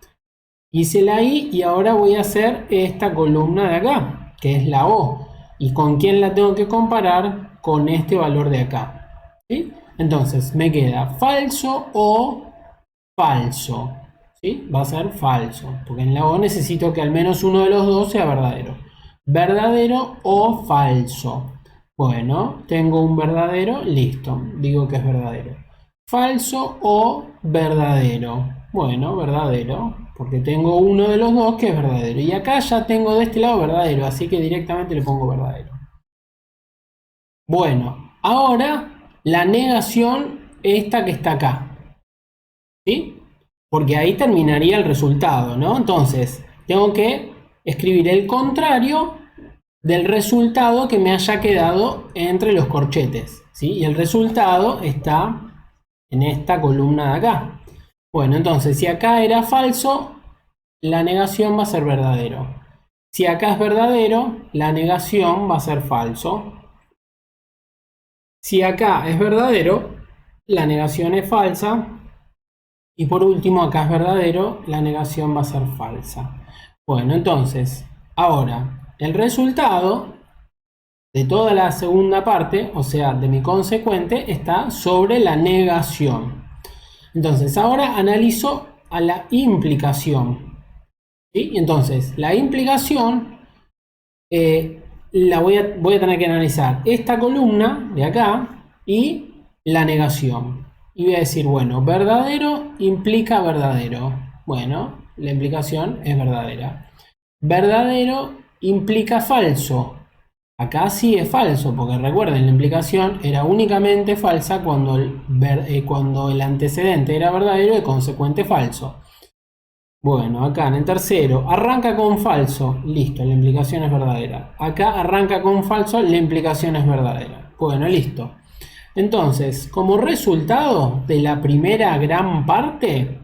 hice la I y ahora voy a hacer esta columna de acá, que es la O. ¿Y con quién la tengo que comparar? Con este valor de acá. ¿Sí? Entonces me queda falso o falso. ¿Sí? Va a ser falso, porque en la O necesito que al menos uno de los dos sea verdadero. Verdadero o falso. Bueno, tengo un verdadero, listo, digo que es verdadero. Falso o verdadero. Bueno, verdadero, porque tengo uno de los dos que es verdadero. Y acá ya tengo de este lado verdadero, así que directamente le pongo verdadero. Bueno, ahora la negación, esta que está acá. ¿Sí? Porque ahí terminaría el resultado, ¿no? Entonces, tengo que escribir el contrario del resultado que me haya quedado entre los corchetes, ¿sí? Y el resultado está en esta columna de acá. Bueno, entonces, si acá era falso, la negación va a ser verdadero. Si acá es verdadero, la negación va a ser falso. Si acá es verdadero, la negación es falsa. Y por último, acá es verdadero, la negación va a ser falsa. Bueno, entonces, ahora, el resultado de toda la segunda parte, o sea, de mi consecuente, está sobre la negación. Entonces, ahora analizo a la implicación. ¿Sí? Entonces, la implicación voy a tener que analizar esta columna de acá y la negación. Y voy a decir, bueno, verdadero implica verdadero. Bueno, la implicación es verdadera. Verdadero implica falso. Acá sí es falso, porque recuerden, la implicación era únicamente falsa cuando cuando el antecedente era verdadero y consecuente falso. Bueno, acá en el tercero arranca con falso, listo, la implicación es verdadera. Acá arranca con falso, la implicación es verdadera. Bueno, listo. Entonces, como resultado de la primera gran parte,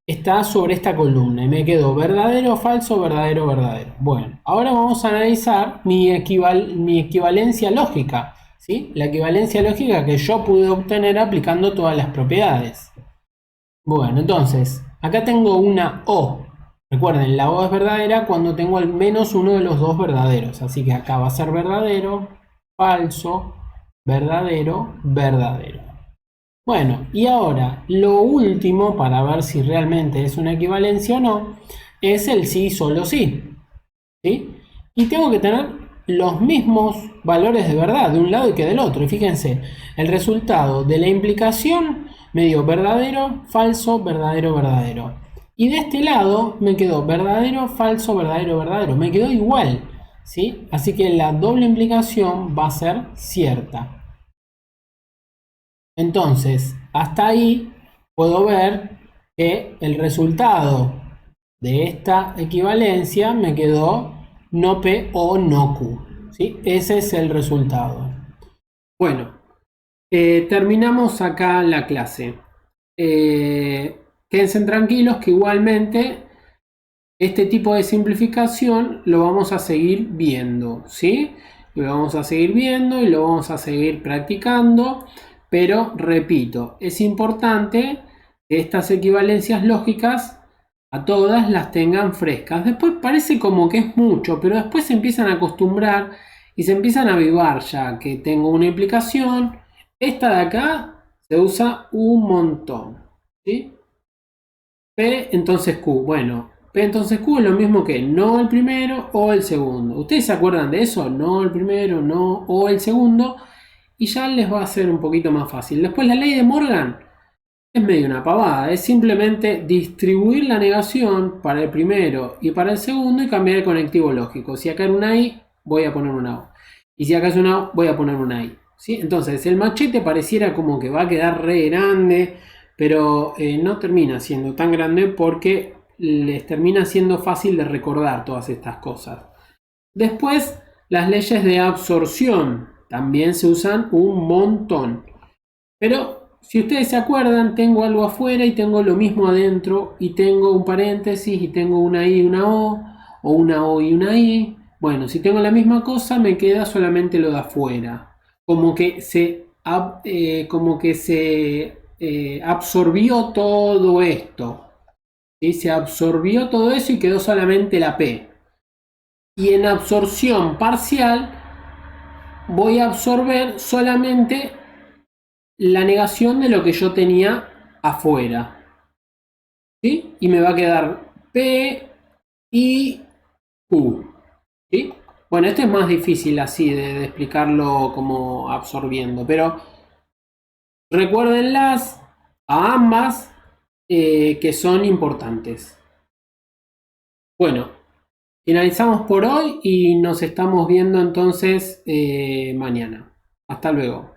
está sobre esta columna y me quedó verdadero, falso, verdadero, verdadero. Bueno, ahora vamos a analizar mi equivalencia lógica, ¿sí? La equivalencia lógica que yo pude obtener aplicando todas las propiedades. Bueno, entonces, acá tengo una O. Recuerden, la O es verdadera cuando tengo al menos uno de los dos verdaderos. Así que acá va a ser verdadero, falso, verdadero, verdadero. Bueno, y ahora, lo último para ver si realmente es una equivalencia o no, es el sí, solo sí. ¿Sí? Y tengo que tener los mismos valores de verdad de un lado y que del otro. Y fíjense, el resultado de la implicación me dio verdadero, falso, verdadero, verdadero. Y de este lado me quedó verdadero, falso, verdadero, verdadero. Me quedó igual. ¿Sí? Así que la doble implicación va a ser cierta. Entonces, hasta ahí puedo ver que el resultado de esta equivalencia me quedó no P o no Q. ¿Sí? Ese es el resultado. Bueno, terminamos acá la clase. Quédense tranquilos que igualmente este tipo de simplificación lo vamos a seguir viendo, ¿sí? Lo vamos a seguir viendo y lo vamos a seguir practicando, pero repito, es importante que estas equivalencias lógicas a todas las tengan frescas. Después parece como que es mucho, pero después se empiezan a acostumbrar y se empiezan a avivar ya que tengo una implicación. Esta de acá se usa un montón, ¿sí? P entonces Q. Bueno, P entonces Q es lo mismo que no el primero o el segundo. ¿Ustedes se acuerdan de eso? No el primero, no o el segundo. Y ya les va a ser un poquito más fácil. Después la ley de Morgan es medio una pavada. Es simplemente distribuir la negación para el primero y para el segundo y cambiar el conectivo lógico. Si acá era una I, voy a poner una O. Y si acá es una O, voy a poner una I. ¿Sí? Entonces el machete pareciera como que va a quedar re grande, pero no termina siendo tan grande porque les termina siendo fácil de recordar todas estas cosas. Después, las leyes de absorción también se usan un montón. Pero si ustedes se acuerdan, tengo algo afuera y tengo lo mismo adentro, y tengo un paréntesis y tengo una I y una o una O y una I. Bueno, si tengo la misma cosa, me queda solamente lo de afuera. Como que se absorbió todo esto. ¿Sí? Se absorbió todo eso y quedó solamente la P. Y en absorción parcial voy a absorber solamente la negación de lo que yo tenía afuera. ¿Sí? Y me va a quedar P, I, Q. ¿Sí? Bueno, esto es más difícil así de explicarlo como absorbiendo, pero recuérdenlas a ambas que son importantes. Bueno, finalizamos por hoy y nos estamos viendo entonces mañana. Hasta luego.